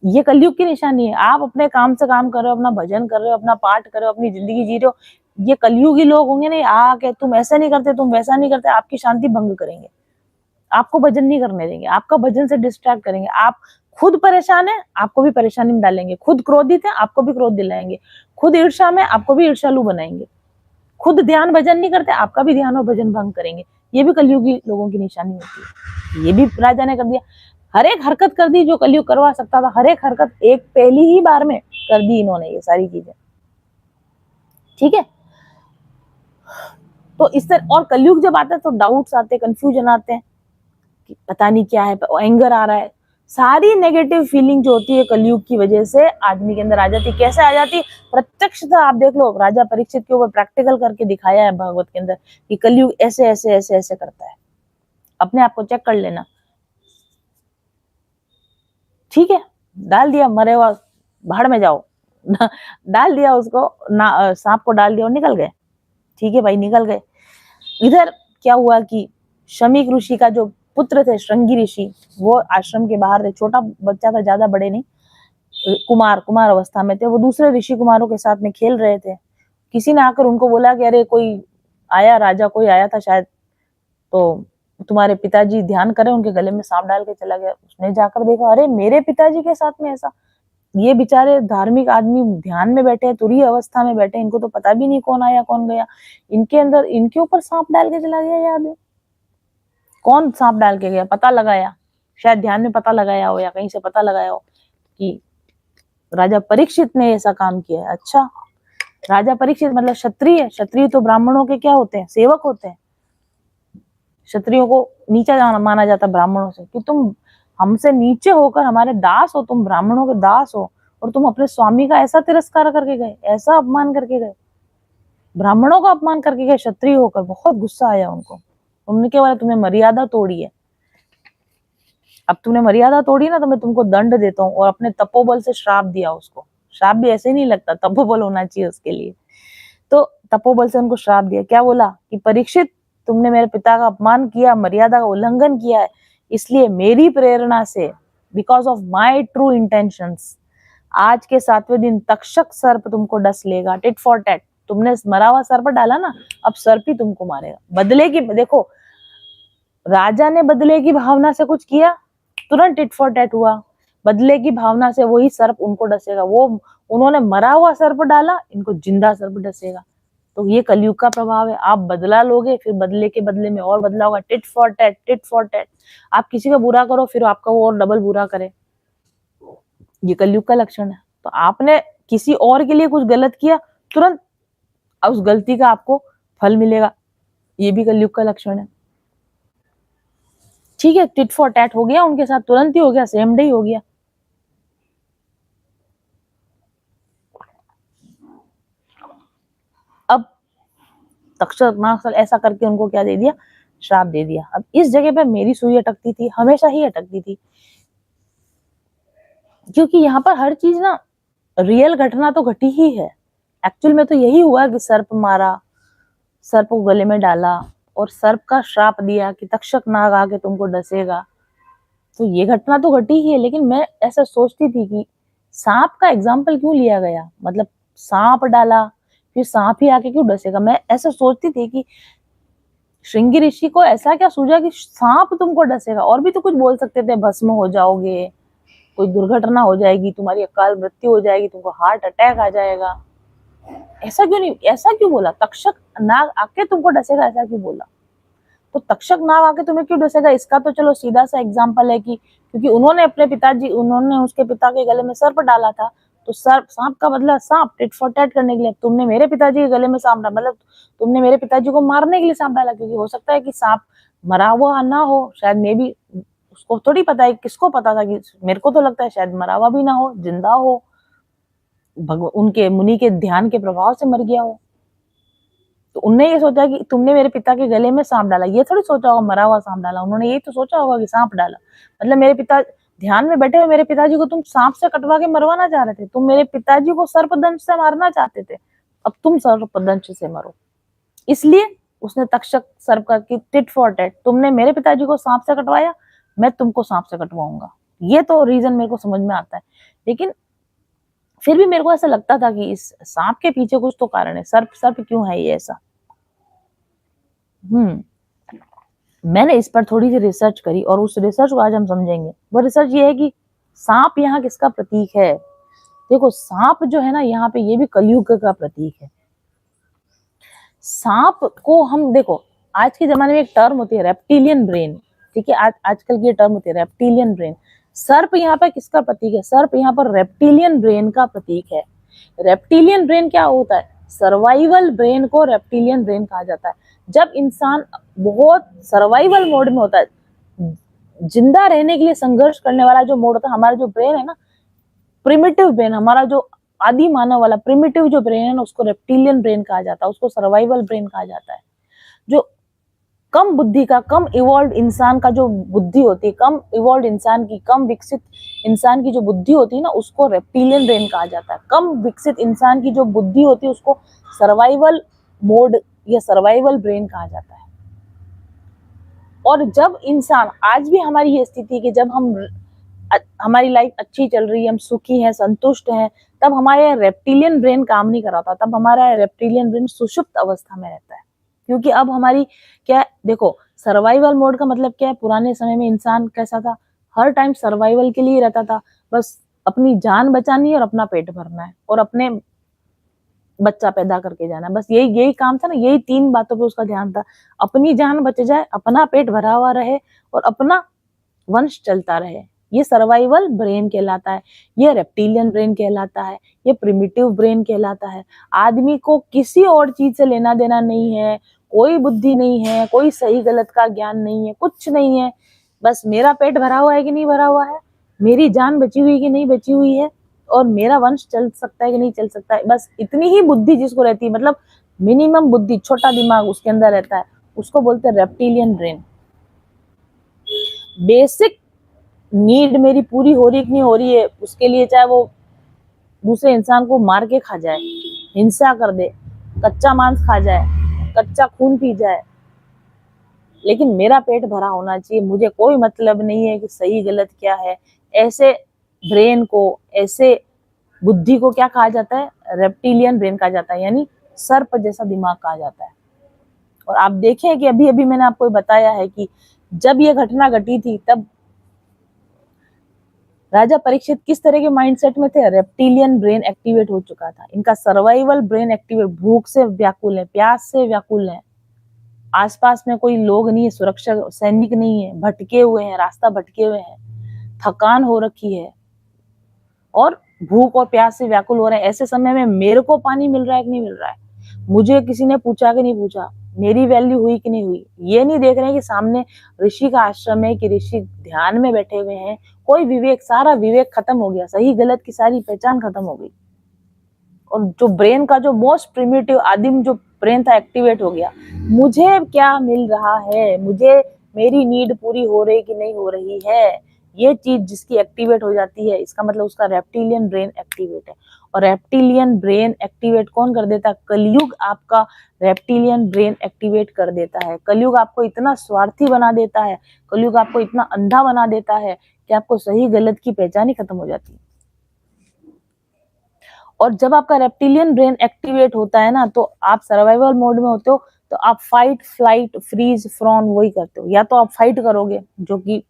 ये कलयुग की निशानी है। आप अपने काम से काम कर रहे हो, अपना भजन कर रहे हो, अपना पाठ कर रहे हो, अपनी जिंदगी जी रहे हो, ये कलयुगी लोग होंगे नहीं आके तुम ऐसा नहीं करते, तुम वैसा नहीं करते, आपकी शांति भंग करेंगे, आपको भजन नहीं करने देंगे, आपका भजन से डिस्ट्रैक्ट करेंगे। आप खुद परेशान है, आपको भी परेशानी में डालेंगे, खुद क्रोधित है, आपको भी क्रोध दिलाएंगे, खुद ईर्ष्या में, आपको भी ईर्ष्यालु बनाएंगे, खुद ध्यान भजन नहीं करते, आपका भी ध्यान और भजन भंग करेंगे। ये भी कलयुगी लोगों की निशानी होती है। ये भी राजा ने कर दिया, हर एक हरकत कर दी जो कलयुग करवा सकता था, हर एक हरकत एक पहली ही बार में कर दी इन्होंने, ये सारी चीजें। ठीक है, तो इस तरह, और कलयुग जब आता है तो डाउट्स आते हैं, कंफ्यूजन आते हैं कि पता नहीं क्या है, एंगर आ रहा है, सारी नेगेटिव फीलिंग जो होती है कलयुग की वजह से आदमी के अंदर आ जाती। कैसे आ जाती? प्रत्यक्षता आप देख लो, राजा परीक्षित के ऊपर प्रैक्टिकल करके दिखाया है भागवत के अंदर कि कलयुग ऐसे ऐसे ऐसे ऐसे करता है। अपने आप को चेक कर लेना। ठीक है, डाल दिया, मरे हुआ भाड़ में जाओ डाल दिया उसको, सांप को डाल दिया और निकल गए। ठीक है भाई, निकल गए। इधर क्या हुआ कि शमीक ऋषि का जो पुत्र थे, श्रृंगी ऋषि, वो आश्रम के बाहर थे, छोटा बच्चा था, ज्यादा बड़े नहीं, कुमार अवस्था में थे। वो दूसरे ऋषि कुमारों के साथ में खेल रहे थे। किसी ने आकर उनको बोला कि अरे कोई आया, राजा कोई आया था शायद, तो तुम्हारे पिताजी ध्यान करें, उनके गले में सांप डाल के चला गया। उसने जाकर देखा, अरे मेरे पिताजी के साथ में ऐसा, ये बेचारे धार्मिक आदमी ध्यान में बैठे, तुरीय अवस्था में बैठे, इनको तो पता भी नहीं कौन आया कौन गया, इनके अंदर, इनके ऊपर सांप डाल के चला गया। याद है कौन सांप डाल के गया? पता लगाया, शायद ध्यान में पता लगाया हो या कहीं से पता लगाया हो कि राजा परीक्षित ने ऐसा काम किया है। अच्छा, राजा परीक्षित मतलब क्षत्रिय, क्षत्रिय तो ब्राह्मणों के क्या होते हैं? सेवक होते हैं। क्षत्रियों को नीचा माना जाता ब्राह्मणों से, कि तुम हमसे नीचे होकर हमारे दास हो, तुम ब्राह्मणों के दास हो, और तुम अपने स्वामी का ऐसा तिरस्कार करके गए, ऐसा अपमान करके गए, ब्राह्मणों का अपमान करके गए क्षत्रिय होकर। बहुत गुस्सा आया उनको। उन्होंने क्या बोला, तुमने मर्यादा तोड़ी है, अब तुमने मर्यादा तोड़ी ना तो मैं तुमको दंड देता हूँ। और अपने तपोबल से श्राप दिया उसको। श्राप भी ऐसे नहीं लगता, तपोबल होना चाहिए उसके लिए। तो तपोबल से उनको श्राप दिया। क्या बोला कि परीक्षित, तुमने मेरे पिता का अपमान किया, मर्यादा का उल्लंघन किया है, इसलिए मेरी प्रेरणा से, because of my true intentions, आज के 7वें दिन तक्षक सर्प तुमको डस लेगा, टिट फॉर टैट। तुमने मरा हुआ सर्प डाला ना, अब सर्प ही तुमको मारेगा। बदले की, देखो राजा ने बदले की भावना से कुछ किया, तुरंत टिट फॉर टैट हुआ। बदले की भावना से वही सर्प उनको डसेगा। वो उन्होंने मरा हुआ सर्प डाला, इनको जिंदा सर्प डसेगा। तो ये कलयुग का प्रभाव है। आप बदला लोगे, फिर बदले के बदले में और बदला होगा। Tit for tat, tit for tat. आप किसी का बुरा करो, फिर आपका वो और डबल बुरा करे। ये कलयुग का लक्षण है। तो आपने किसी और के लिए कुछ गलत किया, तुरंत उस गलती का आपको फल मिलेगा। ये भी कलयुग का लक्षण है। ठीक है, टिट फॉर टैट हो गया उनके साथ, तुरंत ही हो गया, सेम डे हो गया। अब तक्षक नाग ऐसा करके उनको क्या दे दिया, श्राप दे दिया। अब इस जगह पे मेरी सुई अटकती थी, हमेशा ही अटकती थी, क्योंकि यहाँ पर हर चीज ना, रियल घटना तो घटी ही है। एक्चुअल में तो यही हुआ कि सर्प मारा, सर्प को गले में डाला और सर्प का श्राप दिया कि तक्षक नाग आके तुमको डसेगा। तो ये घटना तो घटी ही है, लेकिन मैं ऐसा सोचती थी कि सांप का एग्जाम्पल क्यों लिया गया, मतलब सांप डाला फिर सांप ही आके क्यों डसेगा। मैं ऐसा सोचती थी कि श्रृंगी ऋषि को ऐसा क्या सूझा कि सांप तुमको डसेगा। और भी तो कुछ बोल सकते थे, भस्म हो जाओगे, कोई दुर्घटना हो जाएगी, तुम्हारी अकाल मृत्यु हो जाएगी, तुमको हार्ट अटैक आ जाएगा। ऐसा क्यों नहीं, ऐसा क्यों बोला, तक्षक नाग आके तुमको डसेगा, ऐसा क्यों बोला। तो तक्षक नाग आके तुम्हें क्यों डसेगा, इसका तो चलो सीधा सा एग्जाम्पल है कि क्योंकि उन्होंने उसके पिता के गले में सर्प डाला था, तो सर्प, सांप का बदला सांप, टिट फॉर टैट करने के लिए तुमने मेरे पिताजी के गले में सांप डाला, मतलब तुमने मेरे पिताजी को मारने के लिए सांप डाला। क्योंकि हो सकता है कि सांप मरा हुआ ना हो, शायद मे भी, उसको थोड़ी पता है, किसको पता था कि, मेरे को तो लगता है शायद मरा हुआ भी ना हो, जिंदा हो, उनके मुनि के ध्यान के प्रभाव से मर गया हो। तो उनने ये सोचा कि तुमने मेरे पिता के गले में सांप डाला, ये थोड़ी सोचा होगा मरा हुआ सांप डाला, उन्होंने ये तो सोचा होगा कि सांप डाला। मतलब मेरे पिता ध्यान में बैठे हुए मेरे पिताजी को तुम सांप से कटवा के मरवाना चाह रहे थे, तुम मेरे पिताजी को सर्पदंश से मारना चाहते थे, अब तुम सर्पदंश से मरो। इसलिए उसने तक्षक सर्प का कि टिट फॉर टैट, तुमने मेरे पिताजी को सांप से कटवाया, मैं तुमको सांप से कटवाऊंगा। ये तो रीजन मेरे को समझ में आता है, लेकिन फिर भी मेरे को ऐसा लगता था कि इस सांप के पीछे कुछ तो कारण है, सर्प सर्प क्यों है ये ऐसा। मैंने इस पर थोड़ी सी रिसर्च करी और उस रिसर्च को आज हम समझेंगे। वो रिसर्च ये है कि सांप यहाँ किसका प्रतीक है। देखो सांप जो है ना, यहाँ पे ये भी कलयुग का प्रतीक है। सांप को हम देखो, आज के जमाने में एक टर्म होती है रेप्टिलियन ब्रेन, ठीक है, आजकल की टर्म होती है रेप्टिलियन ब्रेन। सर्प यहाँ पर किसका प्रतीक है, सर्प यहाँ पर रेप्टिलियन ब्रेन का प्रतीक है। रेप्टिलियन ब्रेन क्या होता है, सर्वाइवल ब्रेन को रेप्टिलियन ब्रेन कहा जाता है। जब इंसान बहुत सर्वाइवल मोड में होता है, जिंदा रहने के लिए संघर्ष करने वाला जो मोड होता है, हमारा जो ब्रेन है ना, प्रिमिटिव ब्रेन, हमारा जो आदि मानव वाला प्रिमिटिव जो ब्रेन है ना, उसको रेप्टिलियन ब्रेन कहा जाता है, उसको सर्वाइवल ब्रेन कहा जाता है। जो कम बुद्धि का, कम इवॉल्व इंसान का जो बुद्धि होती है, कम इवॉल्व इंसान की, कम विकसित इंसान की जो बुद्धि होती है ना, उसको रेप्टिलियन ब्रेन कहा जाता है। कम विकसित इंसान की जो बुद्धि होती है उसको सर्वाइवल मोड या सर्वाइवल ब्रेन कहा जाता है। और जब इंसान, आज भी हमारी ये स्थिति है कि जब हमारी लाइफ अच्छी चल रही है, हम सुखी हैं, संतुष्ट हैं, तब हमारे रेप्टिलियन ब्रेन काम नहीं कर रहा था, तब हमारा रेप्टिलियन ब्रेन सुषुप्त अवस्था में रहता है। क्योंकि अब हमारी क्या, देखो सर्वाइवल मोड का मतलब क्या है, पुराने समय में इंसान कैसा था, हर टाइम सर्वाइवल के लिए रहता था, बस अपनी जान बचानी है और अपना पेट भरना है और अपने बच्चा पैदा करके जाना, बस यही काम था ना, यही 3 बातों पे उसका ध्यान था। अपनी जान बच जाए, अपना पेट भरा हुआ रहे और अपना वंश चलता रहे। ये सर्वाइवल ब्रेन कहलाता है, ये रेप्टिलियन ब्रेन कहलाता है, ये प्रिमिटिव ब्रेन कहलाता है। आदमी को किसी और चीज से लेना देना नहीं है, कोई बुद्धि नहीं है, कोई सही गलत का ज्ञान नहीं है, कुछ नहीं है, बस मेरा पेट भरा हुआ है कि नहीं भरा हुआ है, मेरी जान बची हुई कि नहीं बची हुई है, और मेरा वंश चल सकता है कि नहीं चल सकता है, बस इतनी ही बुद्धि जिसको रहती है, मतलब मिनिमम बुद्धि, छोटा दिमाग उसके अंदर रहता है, उसको बोलते हैं रेप्टिलियन ब्रेन। बेसिक नीड मेरी पूरी हो रही कि नहीं हो रही है, उसके लिए चाहे वो दूसरे इंसान को मार के खा जाए, हिंसा कर दे, कच्चा मांस खा जाए, कच्चा खून पी जाए, लेकिन मेरा पेट भरा होना चाहिए, मुझे कोई मतलब नहीं है कि सही गलत क्या है। ऐसे ब्रेन को, ऐसे बुद्धि को क्या कहा जाता है? रेप्टिलियन ब्रेन कहा जाता है, यानी सर्प जैसा दिमाग कहा जाता है। और आप देखें कि अभी अभी मैंने आपको बताया है कि जब ये घटना घटी थी तब राजा परीक्षित किस तरह के माइंडसेट में थे? रेप्टिलियन ब्रेन एक्टिवेट हो चुका था, इनका सर्वाइवल ब्रेन एक्टिवेट, भूख से व्याकुल है, प्यास से व्याकुल है, आसपास में कोई लोग नहीं है, सुरक्षा सैनिक नहीं है, भटके हुए हैं, रास्ता भटके हुए हैं, थकान हो रखी है और भूख और प्यास से व्याकुल हो रहे हैं। ऐसे समय में मेरे को पानी मिल रहा है कि नहीं मिल रहा है, मुझे किसी ने पूछा कि नहीं पूछा, मेरी वैल्यू हुई कि नहीं हुई, ये नहीं देख रहे हैं कि सामने ऋषि का आश्रम है, कि ऋषि ध्यान में बैठे हुए हैं, कोई विवेक, सारा विवेक खत्म हो गया, सही गलत की सारी पहचान खत्म हो गई। और जो ब्रेन का जो मोस्ट प्रिमिटिव आदिम जो ब्रेन था एक्टिवेट हो गया। मुझे क्या मिल रहा है, मुझे मेरी नीड पूरी हो रही कि नहीं हो रही है, ये चीज जिसकी एक्टिवेट हो जाती है, इसका मतलब उसका रेप्टिलियन ब्रेन एक्टिवेट है। और रेप्टिलियन ब्रेन एक्टिवेट कौन कर देता है? कलयुग आपका रेप्टिलियन ब्रेन एक्टिवेट कर देता है। कलयुग आपको इतना स्वार्थी बना देता है, कलयुग आपको इतना अंधा बना देता है कि आपको सही गलत की पहचान ही खत्म हो जाती है। और जब आपका रेप्टिलियन ब्रेन एक्टिवेट होता है ना, तो आप सर्वाइवल मोड में होते हो, तो आप फाइट, फ्लाइट, फ्रीज, फ्रॉन वही करते हो। या तो आप फाइट करोगे, जो कि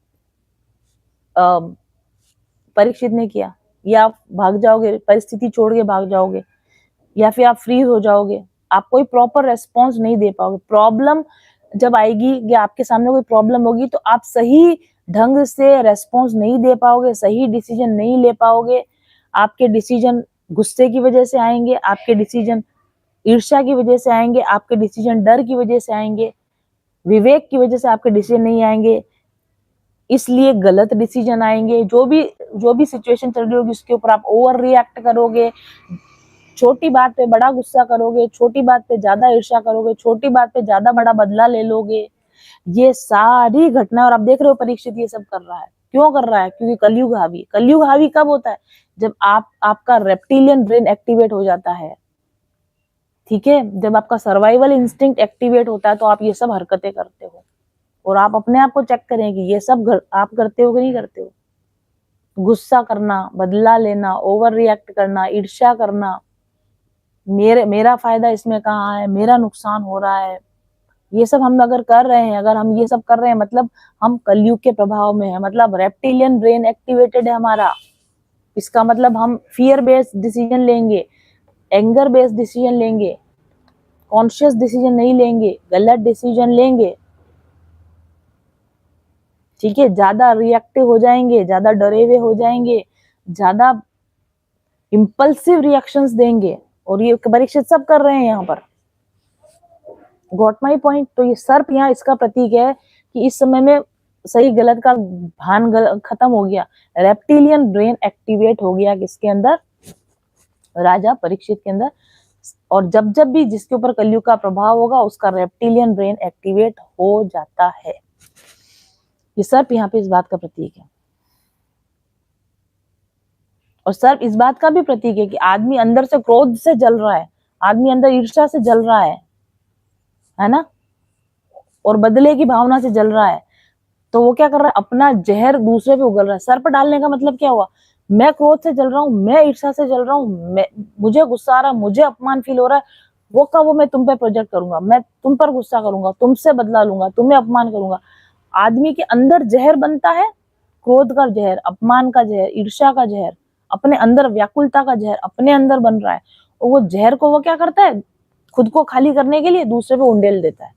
परीक्षित ने किया, या आप भाग जाओगे, परिस्थिति छोड़ के भाग जाओगे, या फिर आप फ्रीज हो जाओगे, आप कोई प्रॉपर रेस्पॉन्स नहीं दे पाओगे। प्रॉब्लम जब आएगी या आपके सामने कोई प्रॉब्लम होगी, तो आप सही ढंग से रेस्पॉन्स नहीं दे पाओगे, सही डिसीजन नहीं ले पाओगे। आपके डिसीजन गुस्से की वजह से आएंगे, आपके डिसीजन ईर्ष्या की वजह से आएंगे, आपके डिसीजन डर की वजह से आएंगे, विवेक की वजह से आपके डिसीजन नहीं आएंगे, इसलिए गलत डिसीजन आएंगे। जो भी सिचुएशन चल रही होगी उसके ऊपर आप ओवर रिएक्ट करोगे, छोटी बात पे बड़ा गुस्सा करोगे, छोटी बात पे ज्यादा ईर्ष्या करोगे, छोटी बात पे ज्यादा बड़ा बदला ले लोगे। ये सारी घटना, और आप देख रहे हो परीक्षित ये सब कर रहा है, क्यों कर रहा है? क्योंकि कलयुग हावी। कलयुग हावी कब होता है? जब आपका रेप्टिलियन ब्रेन एक्टिवेट हो जाता है, ठीक है, जब आपका सर्वाइवल इंस्टिंक्ट एक्टिवेट होता है, तो आप ये सब हरकतें करते हो। और आप अपने आप को चेक करें कि ये सब आप करते हो कि नहीं करते हो। गुस्सा करना, बदला लेना, ओवर रिएक्ट करना, ईर्ष्या करना, मेरा फायदा इसमें कहाँ है, मेरा नुकसान हो रहा है, ये सब हम अगर कर रहे हैं, अगर हम ये सब कर रहे हैं, मतलब हम कलयुग के प्रभाव में है, मतलब रेप्टिलियन ब्रेन एक्टिवेटेड है हमारा। इसका मतलब हम फियर बेस्ड डिसीजन लेंगे, एंगर बेस्ड डिसीजन लेंगे, कॉन्शियस डिसीजन नहीं लेंगे, गलत डिसीजन लेंगे, ठीक है, ज्यादा रिएक्टिव हो जाएंगे, ज्यादा डरे हुए हो जाएंगे, ज्यादा इम्पल्सिव रिएक्शंस देंगे। और ये परीक्षित सब कर रहे हैं यहाँ पर। Got my point? तो ये सर्प यहाँ इसका प्रतीक है कि इस समय में सही गलत का भान खत्म हो गया, रेप्टिलियन ब्रेन एक्टिवेट हो गया किसके अंदर? राजा परीक्षित के अंदर। और जब जब भी जिसके ऊपर कलयुग का प्रभाव होगा, उसका रेप्टिलियन ब्रेन एक्टिवेट हो जाता है। ये सर्प यहाँ पे इस बात का प्रतीक है। और सर्प इस बात का भी प्रतीक है कि आदमी अंदर से क्रोध से जल रहा है, आदमी अंदर ईर्ष्या से जल रहा है ना, और बदले की भावना से जल रहा है। तो वो क्या कर रहा है? अपना जहर दूसरे पे उगल रहा है। सर्प डालने का मतलब क्या हुआ? मैं क्रोध से जल रहा हूँ, मैं ईर्ष्या से जल रहा हूँ, मुझे गुस्सा आ रहा है, मुझे अपमान फील हो रहा है, वो का वो मैं तुम पे प्रोजेक्ट करूंगा, मैं तुम पर गुस्सा करूंगा, तुमसे बदला लूंगा, तुम्हें अपमान करूंगा। आदमी के अंदर जहर बनता है, क्रोध का जहर, अपमान का जहर, ईर्ष्या का जहर, अपने अंदर व्याकुलता का जहर अपने अंदर बन रहा है। और वो जहर को वो क्या करता है? खुद को खाली करने के लिए दूसरे पे उंडेल देता है।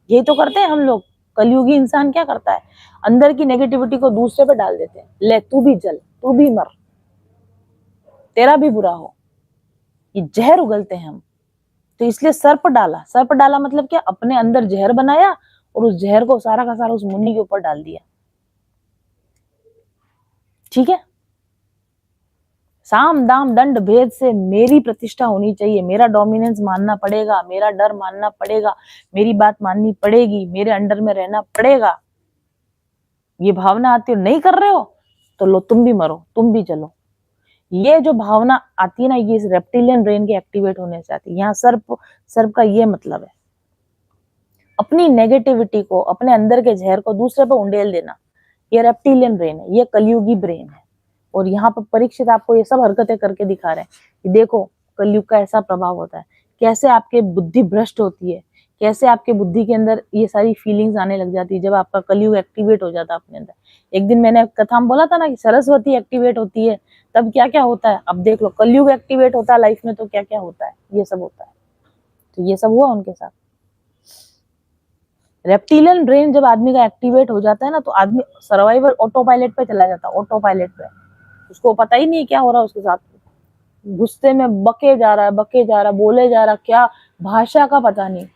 यही तो करते हैं हम लोग। कलयुगी इंसान क्या करता है? अंदर की नेगेटिविटी को दूसरे पे डाल देते हैं, ले तू भी जल, तू भी मर, तेरा भी बुरा हो। ये जहर उगलते हैं हम। तो इसलिए सर्प डाला। सर्प डाला मतलब क्या? अपने अंदर जहर बनाया और उस जहर को सारा का सारा उस मुन्नी के ऊपर डाल दिया। ठीक है, साम दाम दंड भेद से मेरी प्रतिष्ठा होनी चाहिए, मेरा डोमिनेंस मानना पड़ेगा, मेरा डर मानना पड़ेगा, मेरी बात माननी पड़ेगी, मेरे अंडर में रहना पड़ेगा। ये भावना आती हो, नहीं कर रहे हो तो लो तुम भी मरो, तुम भी चलो। ये जो भावना आती है ना, ये इस रेप्टिलियन ब्रेन के एक्टिवेट होने से आती है। यहाँ सर्प का ये मतलब है। अपनी नेगेटिविटी को, अपने अंदर के जहर को दूसरे पर उंडेल देना, ये रेप्टिलियन ब्रेन है, ये कलयुगी ब्रेन है। और यहाँ पर परीक्षित आपको ये सब हरकतें करके दिखा रहे हैं कि देखो कलयुग का ऐसा प्रभाव होता है, कैसे आपके बुद्धि भ्रष्ट होती है, कैसे आपके बुद्धि के अंदर ये सारी फीलिंग्स आने लग जाती है जब आपका कलयुग एक्टिवेट हो जाता है अपने अंदर। एक दिन मैंने कथा में बोला था ना कि सरस्वती एक्टिवेट होती है तब क्या क्या होता है। अब देख लो कलयुग एक्टिवेट होता है लाइफ में तो क्या क्या होता है, ये सब होता है। तो ये सब हुआ उनके साथ। रेप्टिलियन ब्रेन जब आदमी का एक्टिवेट हो जाता है ना तो आदमी सर्वाइवल ऑटो पायलट पे चला जाता है, ऑटो पायलट पे। उसको पता ही नहीं क्या हो रहा है उसके साथ, गुस्से में बके जा रहा है, बोले जा रहा, क्या भाषा का पता नहीं।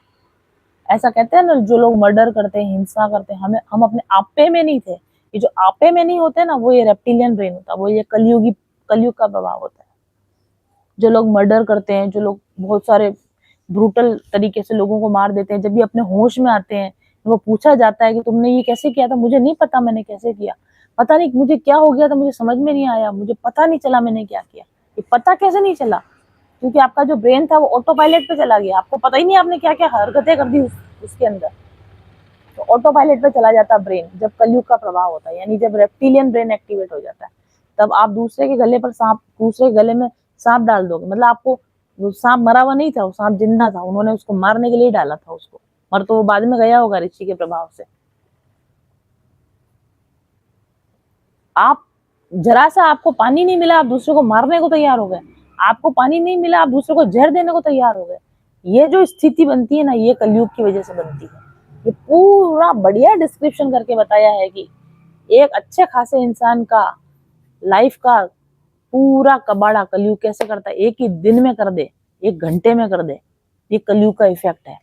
ऐसा कहते हैं ना जो लोग मर्डर करते हैं, हिंसा करते हैं, हम अपने आपे में नहीं थे। ये जो आपे में नहीं होते ना वो ये रेप्टिलियन ब्रेन होता है, वो ये कलयुग का प्रभाव होता है। जो लोग मर्डर करते हैं, जो लोग बहुत सारे ब्रूटल तरीके से लोगों को मार देते हैं, जब भी अपने होश में आते हैं वो पूछा जाता है कि तुमने ये कैसे किया था, मुझे नहीं पता मैंने कैसे किया, पता नहीं मुझे क्या हो गया था, मुझे समझ में नहीं आया, मुझे पता नहीं चला मैंने क्या किया। ये पता कैसे नहीं चला? क्योंकि आपका जो ब्रेन था वो ऑटो पायलट पे चला गया, आपको पता ही नहीं आपने क्या क्या हरकतें कर दी उसके अंदर। तो ऑटो पायलट पे चला जाता ब्रेन जब कलयुग का प्रभाव होता है, यानी जब रेप्टिलियन ब्रेन एक्टिवेट हो जाता है। तब आप दूसरे के गले में सांप डाल दोगे, मतलब आपको वो सांप मरा हुआ नहीं था, वो सांप जिंदा था, उन्होंने उसको मारने के लिए डाला था उसको, मर तो वो बाद में गया होगा ऋषि के प्रभाव से। आप जरा सा आपको पानी नहीं मिला, आप दूसरे को मारने को तैयार हो गए। आपको पानी नहीं मिला, आप दूसरे को जहर देने को तैयार हो गए। ये जो स्थिति बनती है ना, ये कलयुग की वजह से बनती है। ये पूरा बढ़िया डिस्क्रिप्शन करके बताया है कि एक अच्छे खासे इंसान का लाइफ का पूरा कबाड़ा कलयुग कैसे करता है, एक ही दिन में कर दे, एक घंटे में कर दे। ये कलयुग का इफेक्ट है।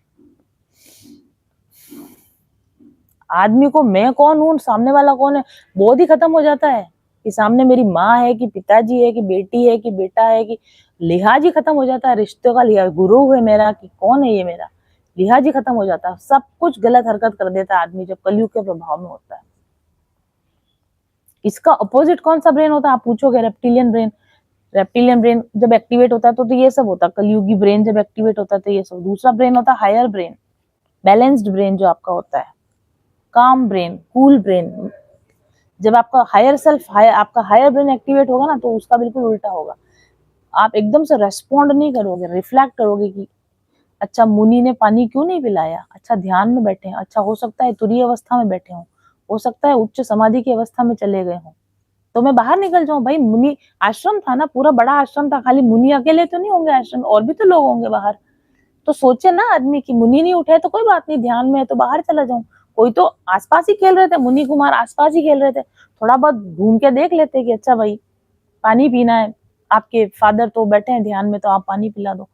आदमी को मैं कौन हूं, सामने वाला कौन है, बोध ही खत्म हो जाता है कि सामने मेरी माँ है कि पिताजी है कि बेटी है कि बेटा है, कि लिहाज ही खत्म हो जाता है, रिश्तों का लिहाज, गुरु है मेरा कि कौन है ये मेरा, लिहाज ही खत्म हो जाता है। सब कुछ गलत हरकत कर देता है आदमी जब कलयुग के प्रभाव में होता है। इसका अपोजिट कौन सा ब्रेन होता है आप पूछोगे? Reptilian brain. रेप्टिलियन ब्रेन जब एक्टिवेट होता है तो ये सब होता है। कलयुगी ब्रेन जब एक्टिवेट होता है तो ये सब। दूसरा ब्रेन होता है हायर ब्रेन, बैलेंस्ड ब्रेन जो आपका होता है, काम ब्रेन, कूल ब्रेन। जब आपका आपका हायर ब्रेन एक्टिवेट होगा ना तो उसका बिल्कुल उल्टा होगा। आप एकदम से रेस्पॉन्ड नहीं करोगे, रिफ्लेक्ट करोगे कि अच्छा मुनि ने पानी क्यों नहीं पिलाया, अच्छा ध्यान में बैठे हैं, अच्छा हो सकता है तुरीय अवस्था में बैठे हों, हो सकता है उच्च समाधि की अवस्था में चले गए हों, तो मैं बाहर निकल जाऊं। भाई मुनि आश्रम था ना, पूरा बड़ा आश्रम था, खाली मुनि अकेले तो नहीं होंगे आश्रम, और भी तो लोग होंगे बाहर। तो सोचे ना आदमी कि मुनि नहीं उठे तो कोई बात नहीं, ध्यान में है तो बाहर चला जाऊं। कोई तो आसपास ही खेल रहे थे, मुनि कुमार आसपास ही खेल रहे थे, थोड़ा बहुत घूम के देख लेते कि अच्छा भाई पानी पीना है, आपके फादर तो बैठे हैं ध्यान में तो आप पानी पिला दो।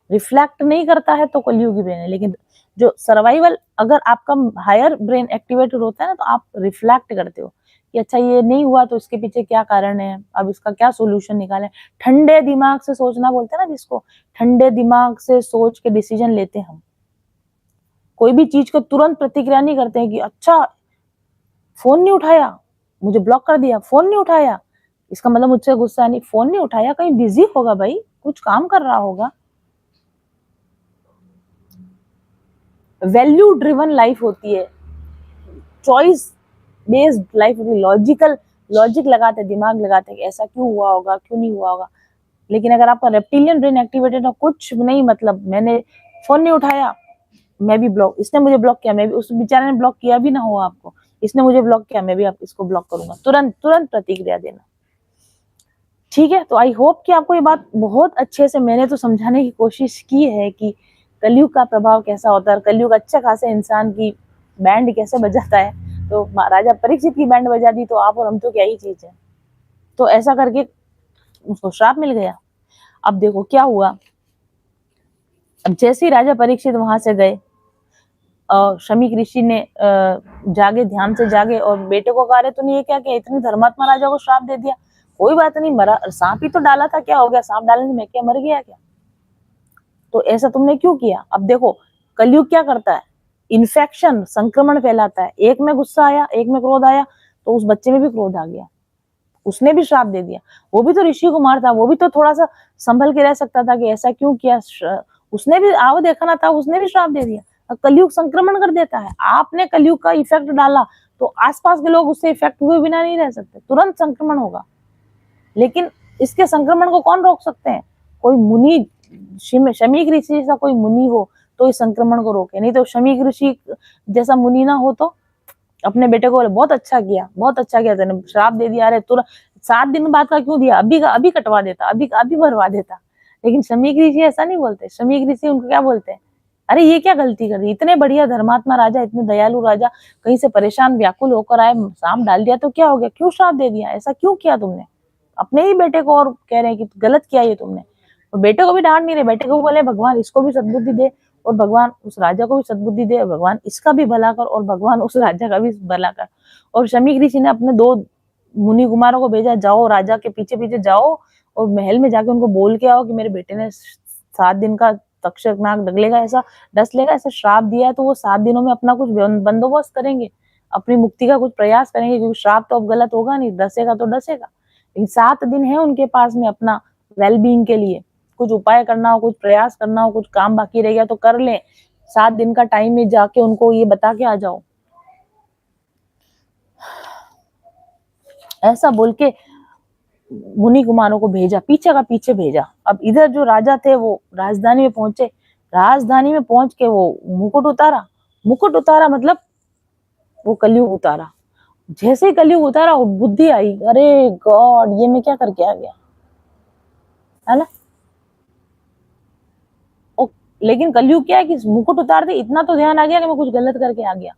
रिफ्लेक्ट नहीं करता है तो कलयुगी ब्रेन है। लेकिन जो सर्वाइवल, अगर आपका हायर ब्रेन एक्टिवेटेड होता है ना तो आप रिफ्लेक्ट करते हो कि अच्छा ये नहीं हुआ तो इसके पीछे क्या कारण है, अब इसका क्या सोल्यूशन निकालें। ठंडे दिमाग से सोचना बोलते हैं ना जिसको, ठंडे दिमाग से सोच के डिसीजन लेते हैं हम। कोई भी चीज को तुरंत प्रतिक्रिया नहीं करते हैं कि अच्छा फोन नहीं उठाया मुझे ब्लॉक कर दिया, फोन नहीं उठाया इसका मतलब मुझसे गुस्सा नहीं, फोन नहीं उठाया कहीं बिजी होगा भाई, कुछ काम कर रहा होगा। वैल्यू ड्रिवन लाइफ होती है, चॉइस बेस्ड लाइफ होती है। लॉजिक लगाते, दिमाग लगाते कि ऐसा क्यों हुआ होगा, क्यों नहीं हुआ होगा। लेकिन अगर आपका रेप्टिलियन ब्रेन एक्टिवेटेड है, कुछ नहीं, मतलब मैंने फोन नहीं उठाया, मैं भी ब्लॉक, इसने मुझे ब्लॉक किया, मैं भी, उस बेचारे ने ब्लॉक किया भी ना हो आपको, इसने मुझे ब्लॉक किया, मैं भी आप इसको ब्लॉक करूंगा, तुरंत तुरंत प्रतिक्रिया देना। ठीक है, तो आई होप कि आपको ये बात बहुत अच्छे से मैंने तो समझाने की कोशिश की है कि कलयुग का प्रभाव कैसा होता है, कलयुग अच्छे खासे इंसान की बैंड कैसे बजाता है। तो राजा परीक्षित की बैंड बजा दी तो आप और हम तो क्या ही चीज है। तो ऐसा करके उसको श्राप मिल गया। अब देखो क्या हुआ। अब जैसे ही राजा परीक्षित वहां से गए, शमीक ऋषि ने जागे, ध्यान से जागे और बेटे को कहा रहे तूने ये क्या किया, इतने धर्मात्मा राजा को श्राप दे दिया। कोई बात नहीं, मरा, सांप ही तो डाला था, क्या हो गया, सांप डालने से मैं क्या मर गया क्या, तो ऐसा तुमने क्यों किया। अब देखो कलयुग क्या करता है, इन्फेक्शन, संक्रमण फैलाता है। एक में गुस्सा आया, एक में क्रोध आया, तो उस बच्चे में भी क्रोध आ गया, उसने भी श्राप दे दिया। वो भी तो ऋषि कुमार था, वो भी तो थोड़ा सा संभल के रह सकता था कि ऐसा क्यों किया, उसने भी आव देखना था, उसने भी श्राप दे दिया। कलयुग संक्रमण कर देता है। आपने कलयुग का इफेक्ट डाला तो आसपास के लोग उससे इफेक्ट हुए बिना नहीं रह सकते, तुरंत संक्रमण होगा। लेकिन इसके संक्रमण को कौन रोक सकते हैं? कोई मुनि, शमीक ऋषि जैसा कोई मुनि हो तो इस संक्रमण को रोके, नहीं तो शमीक ऋषि जैसा मुनि ना हो तो अपने बेटे को बोले बहुत अच्छा किया, बहुत अच्छा किया, तेने श्राप दे दिया, अरे तुरंत 7 दिन बाद का क्यों दिया, अभी का अभी कटवा देता, अभी भरवा देता। लेकिन शमीक ऋषि ऐसा नहीं बोलते। शमीक ऋषि उनको क्या बोलते हैं, अरे ये क्या गलती कर दी, इतने बढ़िया धर्मात्मा राजा, इतने दयालु राजा, कहीं से परेशान व्याकुल होकर आए, सांप डाल दिया तो क्या हो गया, क्यों श्राप दे दिया, ऐसा क्यों किया तुमने? अपने ही बेटे को और कह रहे हैं कि गलत किया ये तुमने। और बेटे को भी डांट नहीं रहे, बेटे को बोले भगवान इसको भी सद्बुद्धि दे, और भगवान उस राजा को भी सद्बुद्धि दे, और भगवान इसका भी भला कर, और भगवान उस राजा का भी भला कर। और शमीक ऋषि ने अपने 2 मुनि कुमारों को भेजा, जाओ राजा के पीछे पीछे जाओ और महल में जाके उनको बोल के आओ कि मेरे बेटे ने 7 दिन का तक्षक नाग डगलेगा, ऐसा डस लेगा, ऐसा श्राप दिया है, तो वो 7 दिनों में अपना कुछ बंदोबस्त करेंगे, अपनी मुक्ति का कुछ प्रयास करेंगे, क्योंकि श्राप तो अब गलत होगा नहीं, डसेगा तो डसेगा। लेकिन 7 दिन है उनके पास में अपना वेल बीइंग के लिए, कुछ उपाय करना हो, कुछ प्रयास करना हो, कुछ काम बाकी रह गया तो कर ले। 7 दिन का टाइम में जाके उनको ये बता के आ जाओ। ऐसा बोल के मुनि कुमारों को भेजा, पीछे का पीछे भेजा। अब इधर जो राजा थे वो राजधानी में पहुंचे, राजधानी में पहुंच के वो मुकुट उतारा, मुकुट उतारा मतलब वो कलयुग उतारा। जैसे ही कलयुग उतारा बुद्धि आई, अरे गॉड ये मैं क्या करके आ गया, है ना। लेकिन कलयुग क्या है कि मुकुट उतारते इतना तो ध्यान आ गया कि मैं कुछ गलत करके आ गया।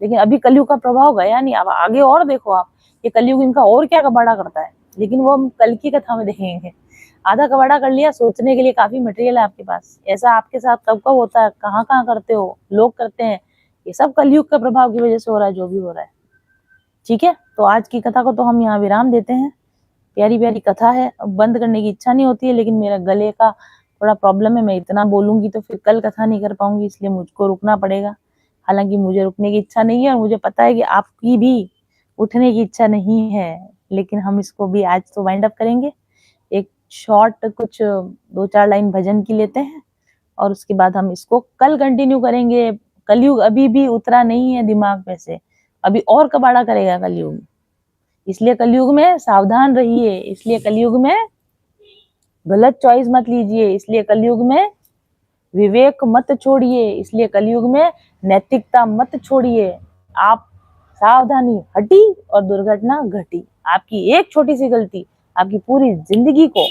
लेकिन अभी कलयुग का प्रभाव गया नहीं, अब आगे और देखो आप, ये कलयुग इनका और क्या कबाड़ा करता है। लेकिन वो हम कल की कथा में देखेंगे। आधा कबाड़ा कर लिया, सोचने के लिए काफी मटेरियल है आपके पास। ऐसा आपके साथ कब कब होता है, कहाँ कहाँ करते हो, लोग करते हैं, ये सब कलयुग का प्रभाव की वजह से हो रहा है, जो भी हो रहा है। ठीक है, तो आज की कथा को तो हम यहाँ विराम देते हैं। प्यारी प्यारी कथा है, अब बंद करने की इच्छा नहीं होती है, लेकिन मेरा गले का थोड़ा प्रॉब्लम है, मैं इतना बोलूंगी तो फिर कल कथा नहीं कर पाऊंगी, इसलिए मुझको रुकना पड़ेगा। हालांकि मुझे रुकने की इच्छा नहीं है, और मुझे पता है कि आपकी भी उठने की इच्छा नहीं है, लेकिन हम इसको भी आज तो वाइंड अप करेंगे। एक शॉर्ट कुछ 2-4 लाइन भजन की लेते हैं, और उसके बाद हम इसको कल कंटिन्यू करेंगे। कलयुग अभी भी उतरा नहीं है दिमाग में से, अभी और कबाड़ा करेगा कलयुग। इसलिए कलयुग में सावधान रहिए, इसलिए कलयुग में गलत चॉइस मत लीजिए, इसलिए कलयुग में विवेक मत छोड़िए, इसलिए कलयुग में नैतिकता मत छोड़िए। आप सावधानी हटी और दुर्घटना घटी। आपकी एक छोटी सी गलती आपकी पूरी जिंदगी को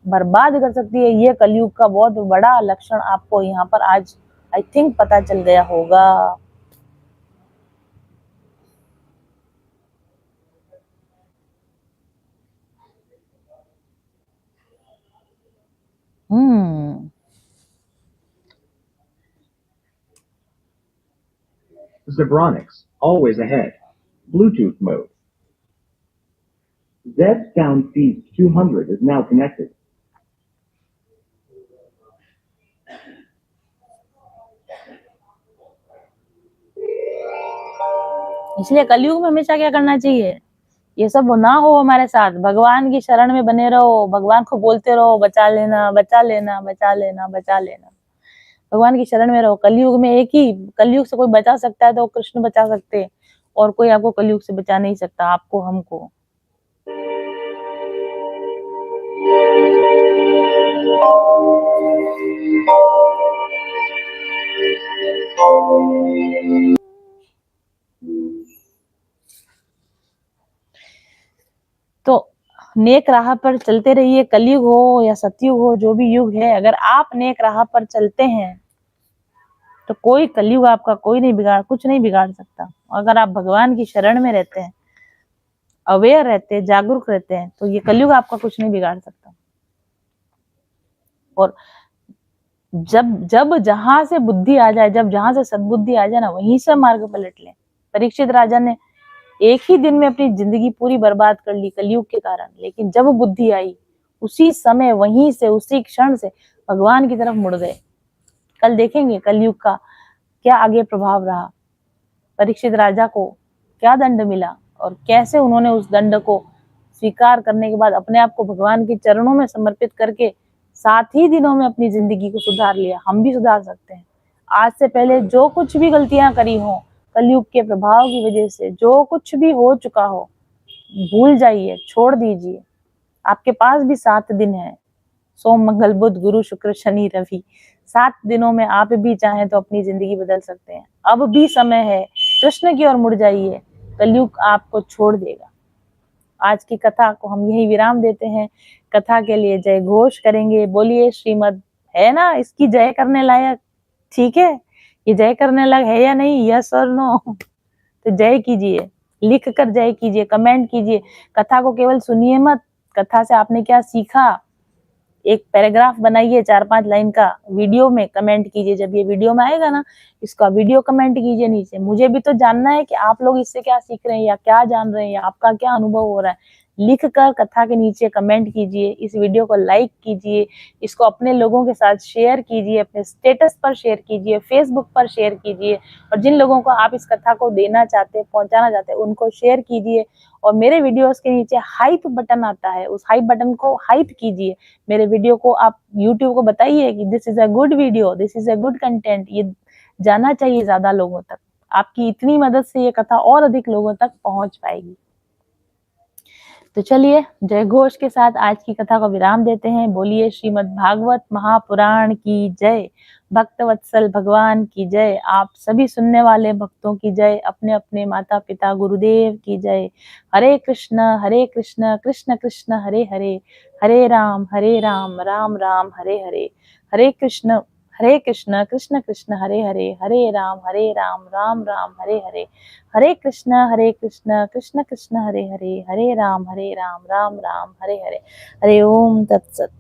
बर्बाद कर सकती है। ये कलयुग का बहुत बड़ा लक्षण आपको यहाँ पर आज आई थिंक पता चल गया होगा। Zebronics, always ahead. Bluetooth mode. Z Sound Feed 200 is now connected. इसलिए कलयुग में हमेशा क्या करना चाहिए, ये सब ना हो हमारे साथ। भगवान की शरण में बने रहो, भगवान को बोलते रहो बचा लेना, बचा लेना, बचा लेना, बचा लेना। भगवान की शरण में रहो। कलयुग में एक ही कलयुग से कोई बचा सकता है तो कृष्ण बचा सकते हैं, और कोई आपको कलयुग से बचा नहीं सकता, आपको हमको। तो नेक राह पर चलते रहिए, कलयुग हो या सतयुग हो, जो भी युग है, अगर आप नेक राह पर चलते हैं तो कोई कलयुग आपका कोई नहीं बिगाड़, कुछ नहीं बिगाड़ सकता। अगर आप भगवान की शरण में रहते हैं, अवेयर रहते हैं, जागरूक रहते हैं, तो ये कलयुग आपका कुछ नहीं बिगाड़ सकता। और जब जब जहां से बुद्धि आ जाए, जब जहां से सद्बुद्धि आ जाए ना, वहीं से मार्ग पलट लें। परीक्षित राजा ने एक ही दिन में अपनी जिंदगी पूरी बर्बाद कर ली कलयुग के कारण, लेकिन जब बुद्धि आई उसी समय, वहीं से, उसी क्षण से भगवान की तरफ मुड़ गए। कल देखेंगे कलयुग का क्या आगे प्रभाव रहा, परीक्षित राजा को क्या दंड मिला, और कैसे उन्होंने उस दंड को स्वीकार करने के बाद अपने आप को भगवान के चरणों में समर्पित करके 7 ही दिनों में अपनी जिंदगी को सुधार लिया। हम भी सुधार सकते हैं। आज से पहले जो कुछ भी गलतियां करी हो, कलयुग के प्रभाव की वजह से जो कुछ भी हो चुका हो, भूल जाइए, छोड़ दीजिए। आपके पास भी 7 दिन है, सोम मंगल बुध गुरु शुक्र शनि रवि। 7 दिनों में आप भी चाहें तो अपनी जिंदगी बदल सकते हैं। अब भी समय है, कृष्ण की ओर मुड़ जाइए, कलयुग आपको छोड़ देगा। आज की कथा को हम यही विराम देते हैं। कथा के लिए जय घोष करेंगे, बोलिए श्रीमद्। है ना इसकी जय करने लायक? ठीक है, ये जय करने लायक है या नहीं, यस और नो? तो जय कीजिए, लिख कर जय कीजिए, कमेंट कीजिए। कथा को केवल सुनिए मत, कथा से आपने क्या सीखा एक पैराग्राफ बनाइए 4-5 लाइन का, वीडियो में कमेंट कीजिए। जब ये वीडियो में आएगा ना, इसका वीडियो कमेंट कीजिए नीचे। मुझे भी तो जानना है कि आप लोग इससे क्या सीख रहे हैं या क्या जान रहे हैं या आपका क्या अनुभव हो रहा है। लिख कर कथा के नीचे कमेंट कीजिए, इस वीडियो को लाइक कीजिए, इसको अपने लोगों के साथ शेयर कीजिए, अपने स्टेटस पर शेयर कीजिए, फेसबुक पर शेयर कीजिए, और जिन लोगों को आप इस कथा को देना चाहते हैं, पहुंचाना चाहते हैं, उनको शेयर कीजिए। और मेरे वीडियोस के नीचे हाइप बटन आता है, उस हाइप बटन को हाइप कीजिए। मेरे वीडियो को आप यूट्यूब को बताइए कि this is a good video, this is a good content. ये जाना चाहिए ज्यादा लोगों तक। आपकी इतनी मदद से ये कथा और अधिक लोगों तक पहुंच पाएगी। तो चलिए जय घोष के साथ आज की कथा को विराम देते हैं। बोलिए श्रीमद् भागवत महापुराण की जय, भक्त वत्सल भगवान की जय, आप सभी सुनने वाले भक्तों की जय, अपने अपने माता पिता गुरुदेव की जय। हरे कृष्ण कृष्ण कृष्ण हरे हरे, हरे राम राम राम हरे हरे। हरे कृष्ण कृष्ण कृष्ण हरे हरे, हरे राम राम राम हरे हरे। हरे कृष्ण कृष्ण कृष्ण हरे हरे, हरे राम राम राम हरे हरे। हरे ओम तत्सत।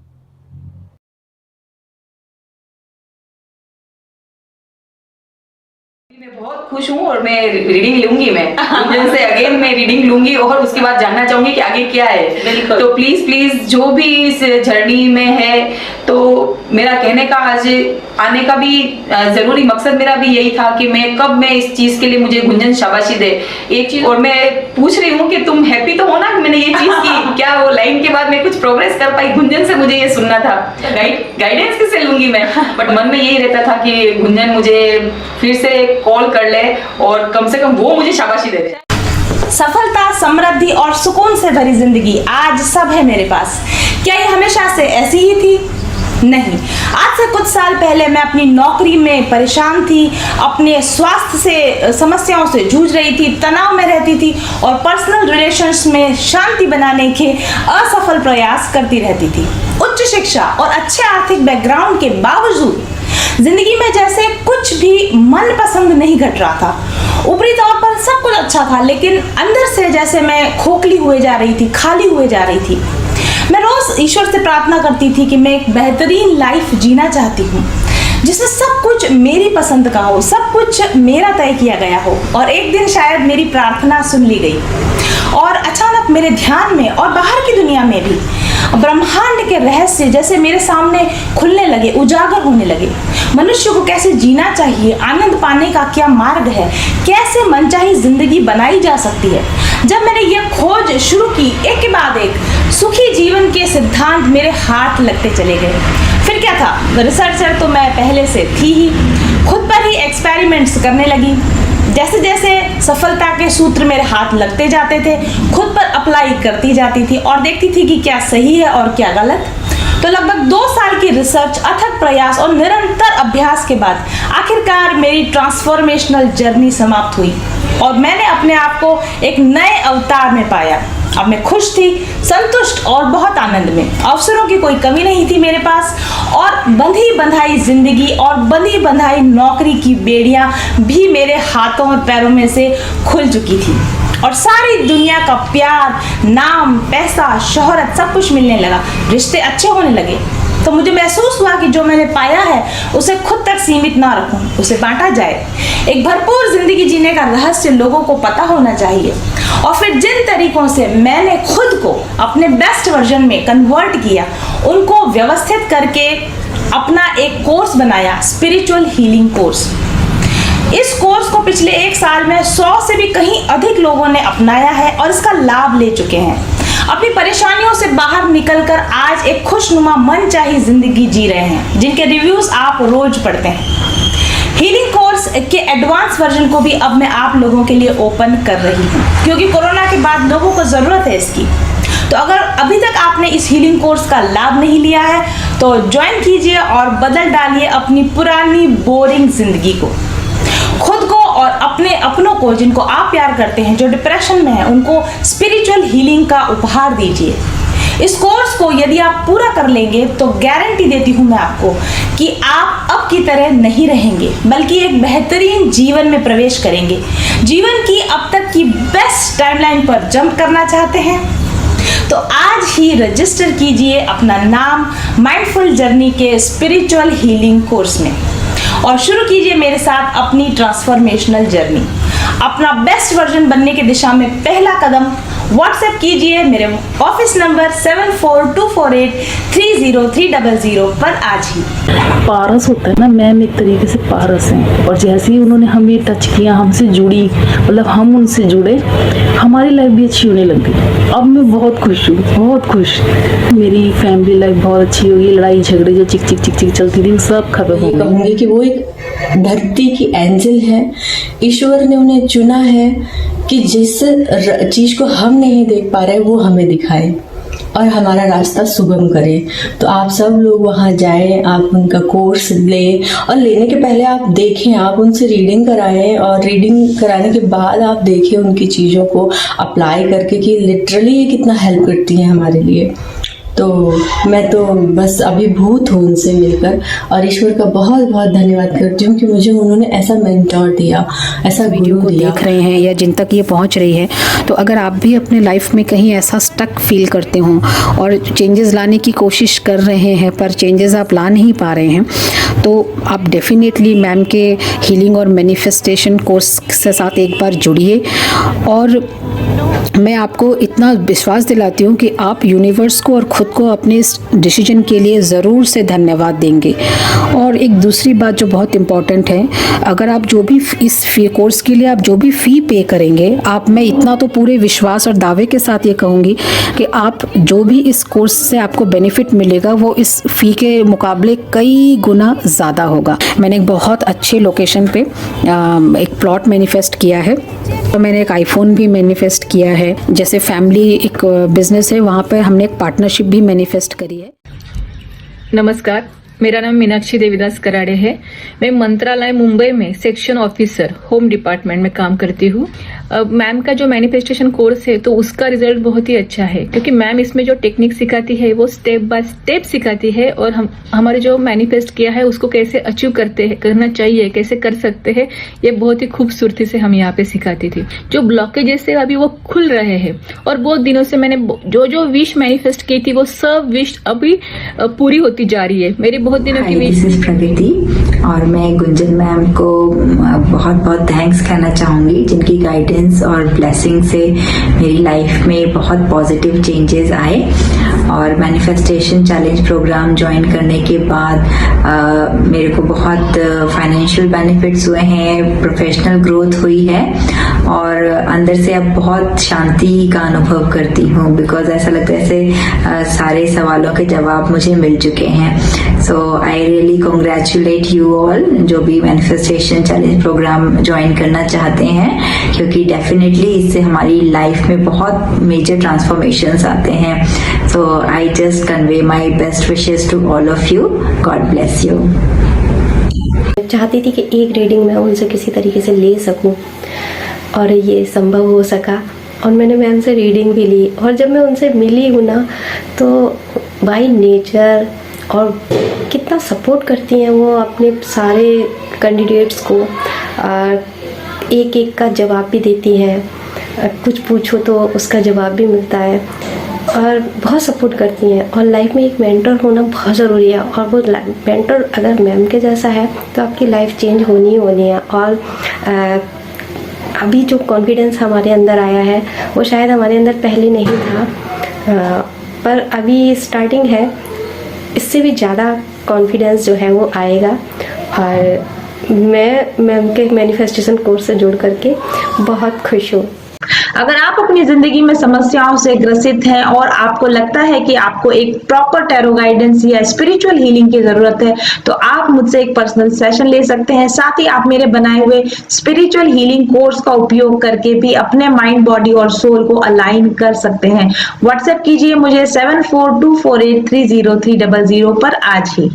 मैं बहुत खुश हूँ और मैं रीडिंग लूंगी। मैं गुंजन से अगेन मैं रीडिंग लूंगी और उसके बाद जानना चाहूंगी कि आगे क्या है। तो प्लीज जो भी इस जर्नी में है, तो मेरा कहने का आज आने का भी जरूरी मकसद मेरा भी यही था कि मैं कब मैं इस चीज के लिए मुझे गुंजन शाबाशी दे एक चीज। और मैं पूछ रही हूँ कि तुम हैप्पी तो हो ना कि मैंने ये चीज की? क्या वो लाइन के बाद मैं कुछ प्रोग्रेस कर पाई? गुंजन से मुझे ये सुनना था। गाइडेंस किससे लूंगी मैं? बट मन में यही रहता था कि गुंजन मुझे फिर से कॉल कर ले और कम से कम वो मुझे शाबाशी दे दे। सफलता, समृद्धि और सुकून से भरी जिंदगी आज सब है मेरे पास। क्या ये हमेशा से ऐसी ही थी? नहीं। आज से कुछ साल पहले मैं अपनी नौकरी में परेशान थी, अपने स्वास्थ्य से समस्याओं से जूझ रही थी, तनाव में रहती थी और पर्सनल रिलेशंस में शांति बनाने के असफल प्रयास करती रहती थी। उच्च शिक्षा और अच्छे आर्थिक बैकग्राउंड के बावजूद जिंदगी में जैसे कुछ भी मन पसंद नहीं घट रहा था। ऊपरी तौर पर सब कुछ अच्छा था, लेकिन अंदर से जैसे मैं खोखली हुए जा रही थी, खाली हुए जा रही थी। मैं रोज ईश्वर से प्रार्थना करती थी कि मैं एक बेहतरीन लाइफ जीना चाहती हूँ, जिसमें सब कुछ मेरी पसंद का हो, सब कुछ मेरा तय किया गया हो। और एक दिन शायद मेरी प्रार्थना सुन ली गई और अचानक मेरे ध्यान में और बाहर की दुनिया में भी ब्रह्मांड के रहस्य जैसे मेरे सामने खुलने लगे, उजागर होने लगे। मनुष्य को कैसे जीना चाहिए, आनंद पाने का क्या मार्ग है, कैसे मनचाही जिंदगी बनाई जा सकती है। जब मैंने यह खोज शुरू की, एक के बाद एक सुखी जीवन के सिद्धांत मेरे हाथ लगते चले गए। फिर क्या था, रिसर्चर तो मैं पहले से थी ही, खुद पर ही एक्सपेरिमेंट्स करने लगी। जैसे जैसे सफलता के सूत्र मेरे हाथ लगते जाते थे, खुद पर अप्लाई करती जाती थी और देखती थी कि क्या सही है और क्या गलत। तो लगभग 2 साल की रिसर्च, अथक प्रयास और निरंतर अभ्यास के बाद आखिरकार मेरी ट्रांसफॉर्मेशनल जर्नी समाप्त हुई और मैंने अपने आप को एक नए अवतार में पाया। अब मैं खुश थी, संतुष्ट और बहुत आनंद में। अवसरों की कोई कमी नहीं थी मेरे पास और बंधी बंधाई जिंदगी और बंधी बंधाई नौकरी की बेड़ियां भी मेरे हाथों और पैरों में से खुल चुकी थी और सारी दुनिया का प्यार, नाम, पैसा, शोहरत सब कुछ मिलने लगा। रिश्ते अच्छे होने लगे। तो मुझे महसूस हुआ कि जो मैंने पाया है उसे खुद तक सीमित ना रखूं, उसे बांटा जाए। एक भरपूर जिंदगी जीने का रहस्य लोगों को पता होना चाहिए। और फिर जिन तरीकों से मैंने खुद को अपने बेस्ट वर्जन में कन्वर्ट किया, उनको व्यवस्थित करके अपना एक कोर्स बनाया, स्पिरिचुअल हीलिंग कोर्स। इस कोर्स को पिछले 1 साल में 100 से भी कहीं अधिक लोगों ने अपनाया है और इसका लाभ ले चुके हैं। अपनी परेशानियों से बाहर निकलकर आज एक खुशनुमा मनचाही जिंदगी जी रहे हैं, जिनके रिव्यूज आप रोज पढ़ते हैं। कोर्स के एडवांस वर्जन को भी अब मैं आप लोगों के लिए ओपन कर रही हूँ, क्योंकि कोरोना के बाद लोगों को ज़रूरत है इसकी। तो अगर अभी तक आपने इस हीलिंग कोर्स का लाभ नहीं लिया है तो ज्वाइन कीजिए और बदल डालिए अपनी पुरानी बोरिंग जिंदगी को। खुद को और अपने अपनों को, जिनको आप प्यार करते हैं, जो डिप्रेशन में है, उनको स्पिरिचुअल हीलिंग का उपहार दीजिए। इस कोर्स को यदि आप पूरा कर लेंगे तो गारंटी देती हूँ मैं आपको कि आप अब की तरह नहीं रहेंगे, बल्कि एक बेहतरीन जीवन में प्रवेश करेंगे। जीवन की अब तक की बेस्ट टाइमलाइन पर जंप करना चाहते हैं तो आज ही रजिस्टर कीजिए अपना नाम माइंडफुल जर्नी के स्पिरिचुअल हीलिंग कोर्स में और शुरू कीजिए मेरे साथ अपनी ट्रांसफॉर्मेशनल जर्नी। अपना बेस्ट वर्जन बनने की दिशा में पहला कदम व्हाट्सएप कीजिए मेरे ऑफिस नंबर 7424830300 पर आज ही। पारस होता है ना मैम, एक तरीके से पारस हैं, और जैसे ही उन्होंने हमें टच किया, हमसे जुड़ी, मतलब हम उनसे जुड़े, हमारी लाइफ भी अच्छी होने लग गई। अब मैं बहुत खुश हूँ, बहुत खुश। मेरी फैमिली लाइफ बहुत अच्छी होगी। लड़ाई झगड़े जो चिक चिक चिक चिक चलती थी सब खत्म हो गई। कहूँगी कि वो एक धरती की एंजल है। ईश्वर ने उन्हें चुना है कि जिस चीज को हम नहीं देख पा रहे वो हमें दिखाए और हमारा रास्ता सुगम करे। तो आप सब लोग वहाँ जाएं, आप उनका कोर्स लें और लेने के पहले आप देखें, आप उनसे रीडिंग कराएं और रीडिंग कराने के बाद आप देखें उनकी चीज़ों को अप्लाई करके कि लिटरली ये कितना हेल्प करती हैं हमारे लिए। तो मैं तो बस अभिभूत हूँ उनसे मिलकर और ईश्वर का बहुत बहुत धन्यवाद करती हूँ कि मुझे उन्होंने ऐसा मेंटोर दिया, ऐसा वीडियो को देख रहे हैं या जिन तक ये पहुंच रही है। तो अगर आप भी अपने लाइफ में कहीं ऐसा स्टक फील करते हो और चेंजेस लाने की कोशिश कर रहे हैं पर चेंजेस आप ला नहीं पा रहे हैं, तो आप डेफिनेटली मैम के हीलिंग और मैनिफेस्टेशन कोर्स के साथ एक बार जुड़िए। और मैं आपको इतना विश्वास दिलाती हूँ कि आप यूनिवर्स को और ख़ुद को अपने इस डिसीजन के लिए ज़रूर से धन्यवाद देंगे। और एक दूसरी बात जो बहुत इम्पॉर्टेंट है, अगर आप जो भी इस फी कोर्स के लिए आप जो भी फ़ी पे करेंगे, आप, मैं इतना तो पूरे विश्वास और दावे के साथ ये कहूँगी कि आप जो भी इस कोर्स से आपको बेनिफिट मिलेगा वो इस फ़ी के मुकाबले कई गुना ज़्यादा होगा। मैंने एक बहुत अच्छे लोकेशन पे एक प्लॉट मैनिफेस्ट किया है और मैंने एक आईफोन भी मैनिफेस्ट किया है। जैसे फैमिली एक बिजनेस है, वहाँ पे हमने एक पार्टनरशिप भी मैनिफेस्ट करी है। नमस्कार, मेरा नाम मीनाक्षी देवीदास कराड़े है। मैं मंत्रालय मुंबई में सेक्शन ऑफिसर होम डिपार्टमेंट में काम करती हूँ। मैम का जो मैनिफेस्टेशन कोर्स है तो उसका रिजल्ट बहुत ही अच्छा है, क्योंकि मैम इसमें जो टेक्निक सिखाती है वो स्टेप बाय स्टेप सिखाती है और हमारे जो मैनिफेस्ट किया है उसको कैसे अचीव करना चाहिए, कैसे कर सकते हैं, ये बहुत ही खूबसूरती से हम यहाँ पे सिखाती थी। जो ब्लॉकेजेस है अभी वो खुल रहे हैं और बहुत दिनों से मैंने जो विश मैनिफेस्ट की थी वो सब विश अभी पूरी होती जा रही है। मेरी बहुत दिनों की विश। दिस इज प्रगति और मैं गुंजन मैम को बहुत बहुत थैंक्स कहना चाहूँगी, जिनकी गाइडेंस और ब्लेसिंग से मेरी लाइफ में बहुत पॉजिटिव चेंजेस आए। और मैनिफेस्टेशन चैलेंज प्रोग्राम ज्वाइन करने के बाद मेरे को बहुत फाइनेंशियल बेनिफिट्स हुए हैं, प्रोफेशनल ग्रोथ हुई है और अंदर से अब बहुत शांति का अनुभव करती हूँ, बिकॉज ऐसा लगता है ऐसे सारे सवालों के जवाब मुझे मिल चुके हैं। So I really congratulate you all जो भी मैनिफेस्टेशन चैलेंज प्रोग्राम ज्वाइन करना चाहते हैं, क्योंकि डेफिनेटली इससे हमारी लाइफ में बहुत मेजर ट्रांसफॉर्मेशंस आते हैं। So I just convey my best wishes to all of you. God bless you. चाहती थी कि एक रीडिंग मैं उनसे किसी तरीके से ले सकूं और ये संभव हो सका और मैंने मैम से रीडिंग भी ली। और जब मैं उनसे मिली हूँ ना तो बाय नेचर और कितना सपोर्ट करती हैं वो अपने सारे कैंडिडेट्स को, एक एक का जवाब भी देती हैं, कुछ पूछो तो उसका जवाब भी मिलता है और बहुत सपोर्ट करती हैं। और लाइफ में एक मेंटर होना बहुत ज़रूरी है और वो मेंटर अगर मैम के जैसा है तो आपकी लाइफ चेंज होनी ही होनी है। और अभी जो कॉन्फिडेंस हमारे अंदर आया है वो शायद हमारे अंदर पहले नहीं था, पर अभी स्टार्टिंग है, इससे भी ज़्यादा कॉन्फिडेंस जो है वो आएगा। और मैं मैम के मैनिफेस्टेशन कोर्स से जुड़ करके बहुत खुश हूँ। अगर आप अपनी जिंदगी में समस्याओं से ग्रसित हैं और आपको लगता है कि आपको एक प्रॉपर टैरो गाइडेंस या स्पिरिचुअल हीलिंग की जरूरत है, तो आप मुझसे एक पर्सनल सेशन ले सकते हैं। साथ ही आप मेरे बनाए हुए स्पिरिचुअल हीलिंग कोर्स का उपयोग करके भी अपने माइंड, बॉडी और सोल को अलाइन कर सकते हैं। व्हाट्सएप कीजिए मुझे 7424830300 पर आज ही।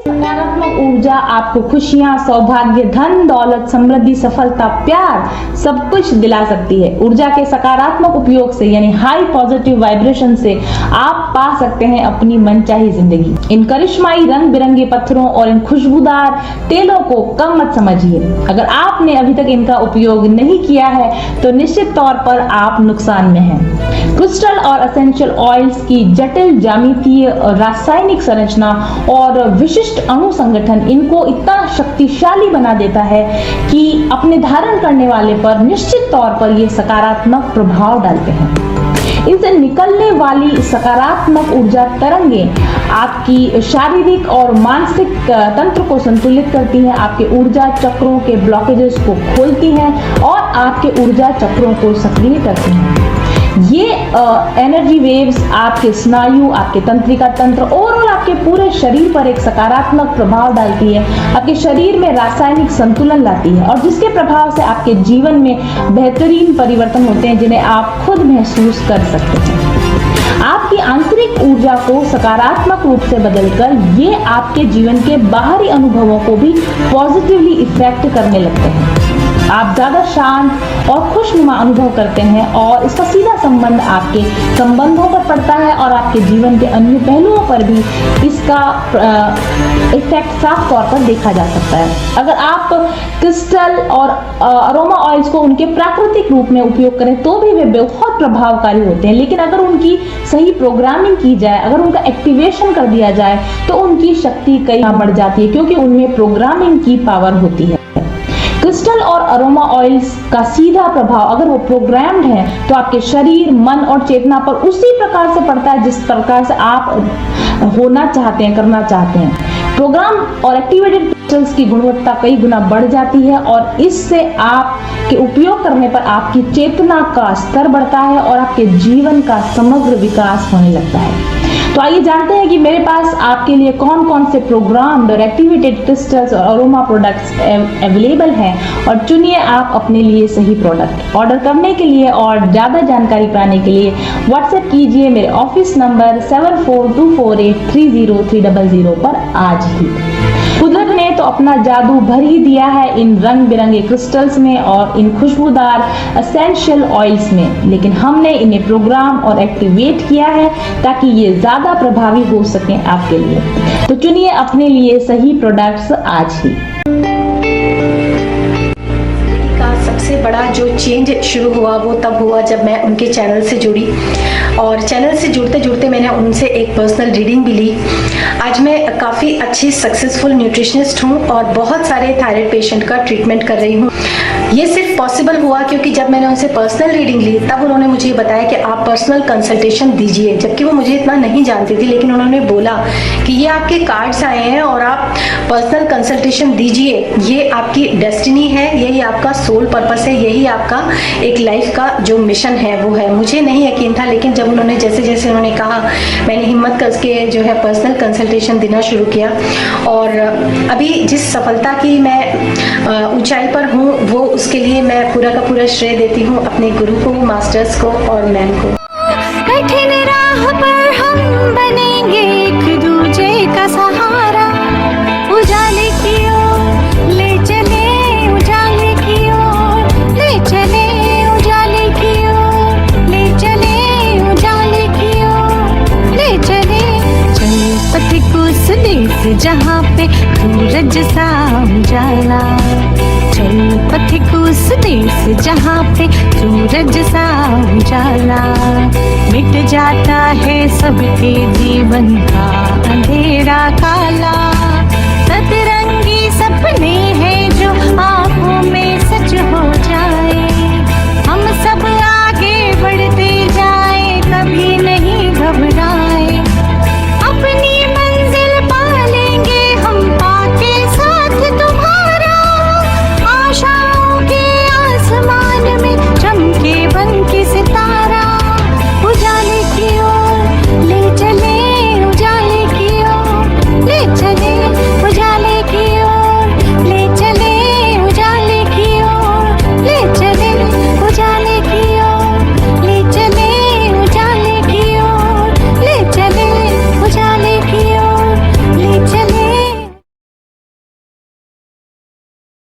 सकारात्मक ऊर्जा आपको खुशियां, सौभाग्य, धन, दौलत, समृद्धि, सफलता, प्यार सब कुछ दिला सकती है। ऊर्जा के सकारात्मक उपयोग से यानी हाई पॉजिटिव वाइब्रेशन से आप पा सकते हैं अपनी मनचाही जिंदगी। इन करिश्माई रंग बिरंगे पत्थरों और इन खुशबूदार तेलों को कम मत समझिए। अगर आपने अभी तक इनका उपयोग नहीं किया है तो निश्चित तौर पर आप नुकसान में हैं। क्रिस्टल और एसेंशियल ऑयल्स की जटिल ज्यामितीय, रासायनिक संरचना और विशिष्ट अणु संगठन इनको इतना शक्तिशाली बना देता है कि अपने धारण करने वाले पर निश्चित तौर पर ये सकारात्मक प्रभाव डालते हैं। इनसे निकलने वाली सकारात्मक ऊर्जा तरंगें आपकी शारीरिक और मानसिक तंत्र को संतुलित करती हैं, आपके ऊर्जा चक्रों के ब्लॉकेजेस को खोलती हैं और आपके ऊर्जा चक्रों को सक्रिय करती हैं। ये एनर्जी वेव्स आपके स्नायु, आपके तंत्रिका तंत्र, ओवरऑल आपके पूरे शरीर पर एक सकारात्मक प्रभाव डालती है, आपके शरीर में रासायनिक संतुलन लाती है और जिसके प्रभाव से आपके जीवन में बेहतरीन परिवर्तन होते हैं जिन्हें आप खुद महसूस कर सकते हैं। आपकी आंतरिक ऊर्जा को सकारात्मक रूप से बदलकर ये आपके जीवन के बाहरी अनुभवों को भी पॉजिटिवली इफेक्ट करने लगते हैं। आप ज्यादा शांत और खुशनुमा अनुभव करते हैं और इसका सीधा संबंध आपके संबंधों पर पड़ता है और आपके जीवन के अन्य पहलुओं पर भी इसका इफेक्ट साफ तौर पर देखा जा सकता है। अगर आप क्रिस्टल और अरोमा ऑयल्स को उनके प्राकृतिक रूप में उपयोग करें तो भी वे बहुत प्रभावकारी होते हैं, लेकिन अगर उनकी सही प्रोग्रामिंग की जाए, अगर उनका एक्टिवेशन कर दिया जाए तो उनकी शक्ति कई बढ़ जाती है क्योंकि उनमें प्रोग्रामिंग की पावर होती है। क्रिस्टल और अरोमा ऑयल्स का सीधा प्रभाव अगर वो प्रोग्राम्ड है तो आपके शरीर, मन और चेतना पर उसी प्रकार से पड़ता है जिस प्रकार से आप होना चाहते हैं, करना चाहते हैं। प्रोग्राम और एक्टिवेटेड क्रिस्टल्स की गुणवत्ता कई गुना बढ़ जाती है और इससे आपके उपयोग करने पर आपकी चेतना का स्तर बढ़ता है और आपके जीवन का समग्र विकास होने लगता है। तो आइए जानते हैं कि मेरे पास आपके लिए कौन कौन से प्रोग्राम्ड और एक्टिवेटेड क्रिस्टल्स और अरोमा प्रोडक्ट्स अवेलेबल हैं और चुनिए आप अपने लिए सही प्रोडक्ट। ऑर्डर करने के लिए और ज़्यादा जानकारी पाने के लिए व्हाट्सएप कीजिए मेरे ऑफिस नंबर 7424830300 पर आज ही। कुदरत ने तो अपना जादू भर ही दिया है इन रंग बिरंगे क्रिस्टल्स में और इन खुशबूदार एसेंशियल ऑयल्स में, लेकिन हमने इन्हें प्रोग्राम और एक्टिवेट किया है ताकि ये ज्यादा प्रभावी हो सकें आपके लिए। तो चुनिए अपने लिए सही प्रोडक्ट्स आज ही। सबसे बड़ा जो चेंज शुरू हुआ वो तब हुआ जब मैं उनके चैनल से जुड़ी और चैनल से जुड़ते जुड़ते मैंने उनसे एक पर्सनल रीडिंग भी ली। आज मैं काफ़ी अच्छी सक्सेसफुल न्यूट्रिशनिस्ट हूँ और बहुत सारे थायराइड पेशेंट का ट्रीटमेंट कर रही हूँ। ये सिर्फ पॉसिबल हुआ क्योंकि जब मैंने उनसे पर्सनल रीडिंग ली तब उन्होंने मुझे बताया कि आप पर्सनल कंसल्टेशन दीजिए, जबकि वो मुझे इतना नहीं जानती थी, लेकिन उन्होंने बोला कि ये आपके कार्ड्स आए हैं और आप पर्सनल कंसल्टेशन दीजिए, ये आपकी डेस्टिनी है, यही आपका सोल पर्पस है, यही आपका एक लाइफ का जो मिशन है वो है। मुझे नहीं यकीन था, लेकिन जब उन्होंने जैसे जैसे उन्होंने कहा मैंने हिम्मत करके जो है पर्सनल कंसल्टेशन देना शुरू किया और अभी जिस सफलता की मैं ऊंचाई पर हूँ वो उसके लिए मैं पूरा का पूरा श्रेय देती हूँ अपने गुरु को, मास्टर्स को और मैम को। कठिन राह पर हम बनेंगे एक दूजे का सहारा, उजाले की ओर ले चले, उजाले की ओर ले चले, उजाले की ओर ले चले, उजाले की ओर ले चले। चले पथिक उस देश जहाँ पे सूरज सा उजाला, चल पथिक उस देश जहाँ पे सूरज सा उजाला, मिट जाता है सबके जीवन का अंधेरा काला।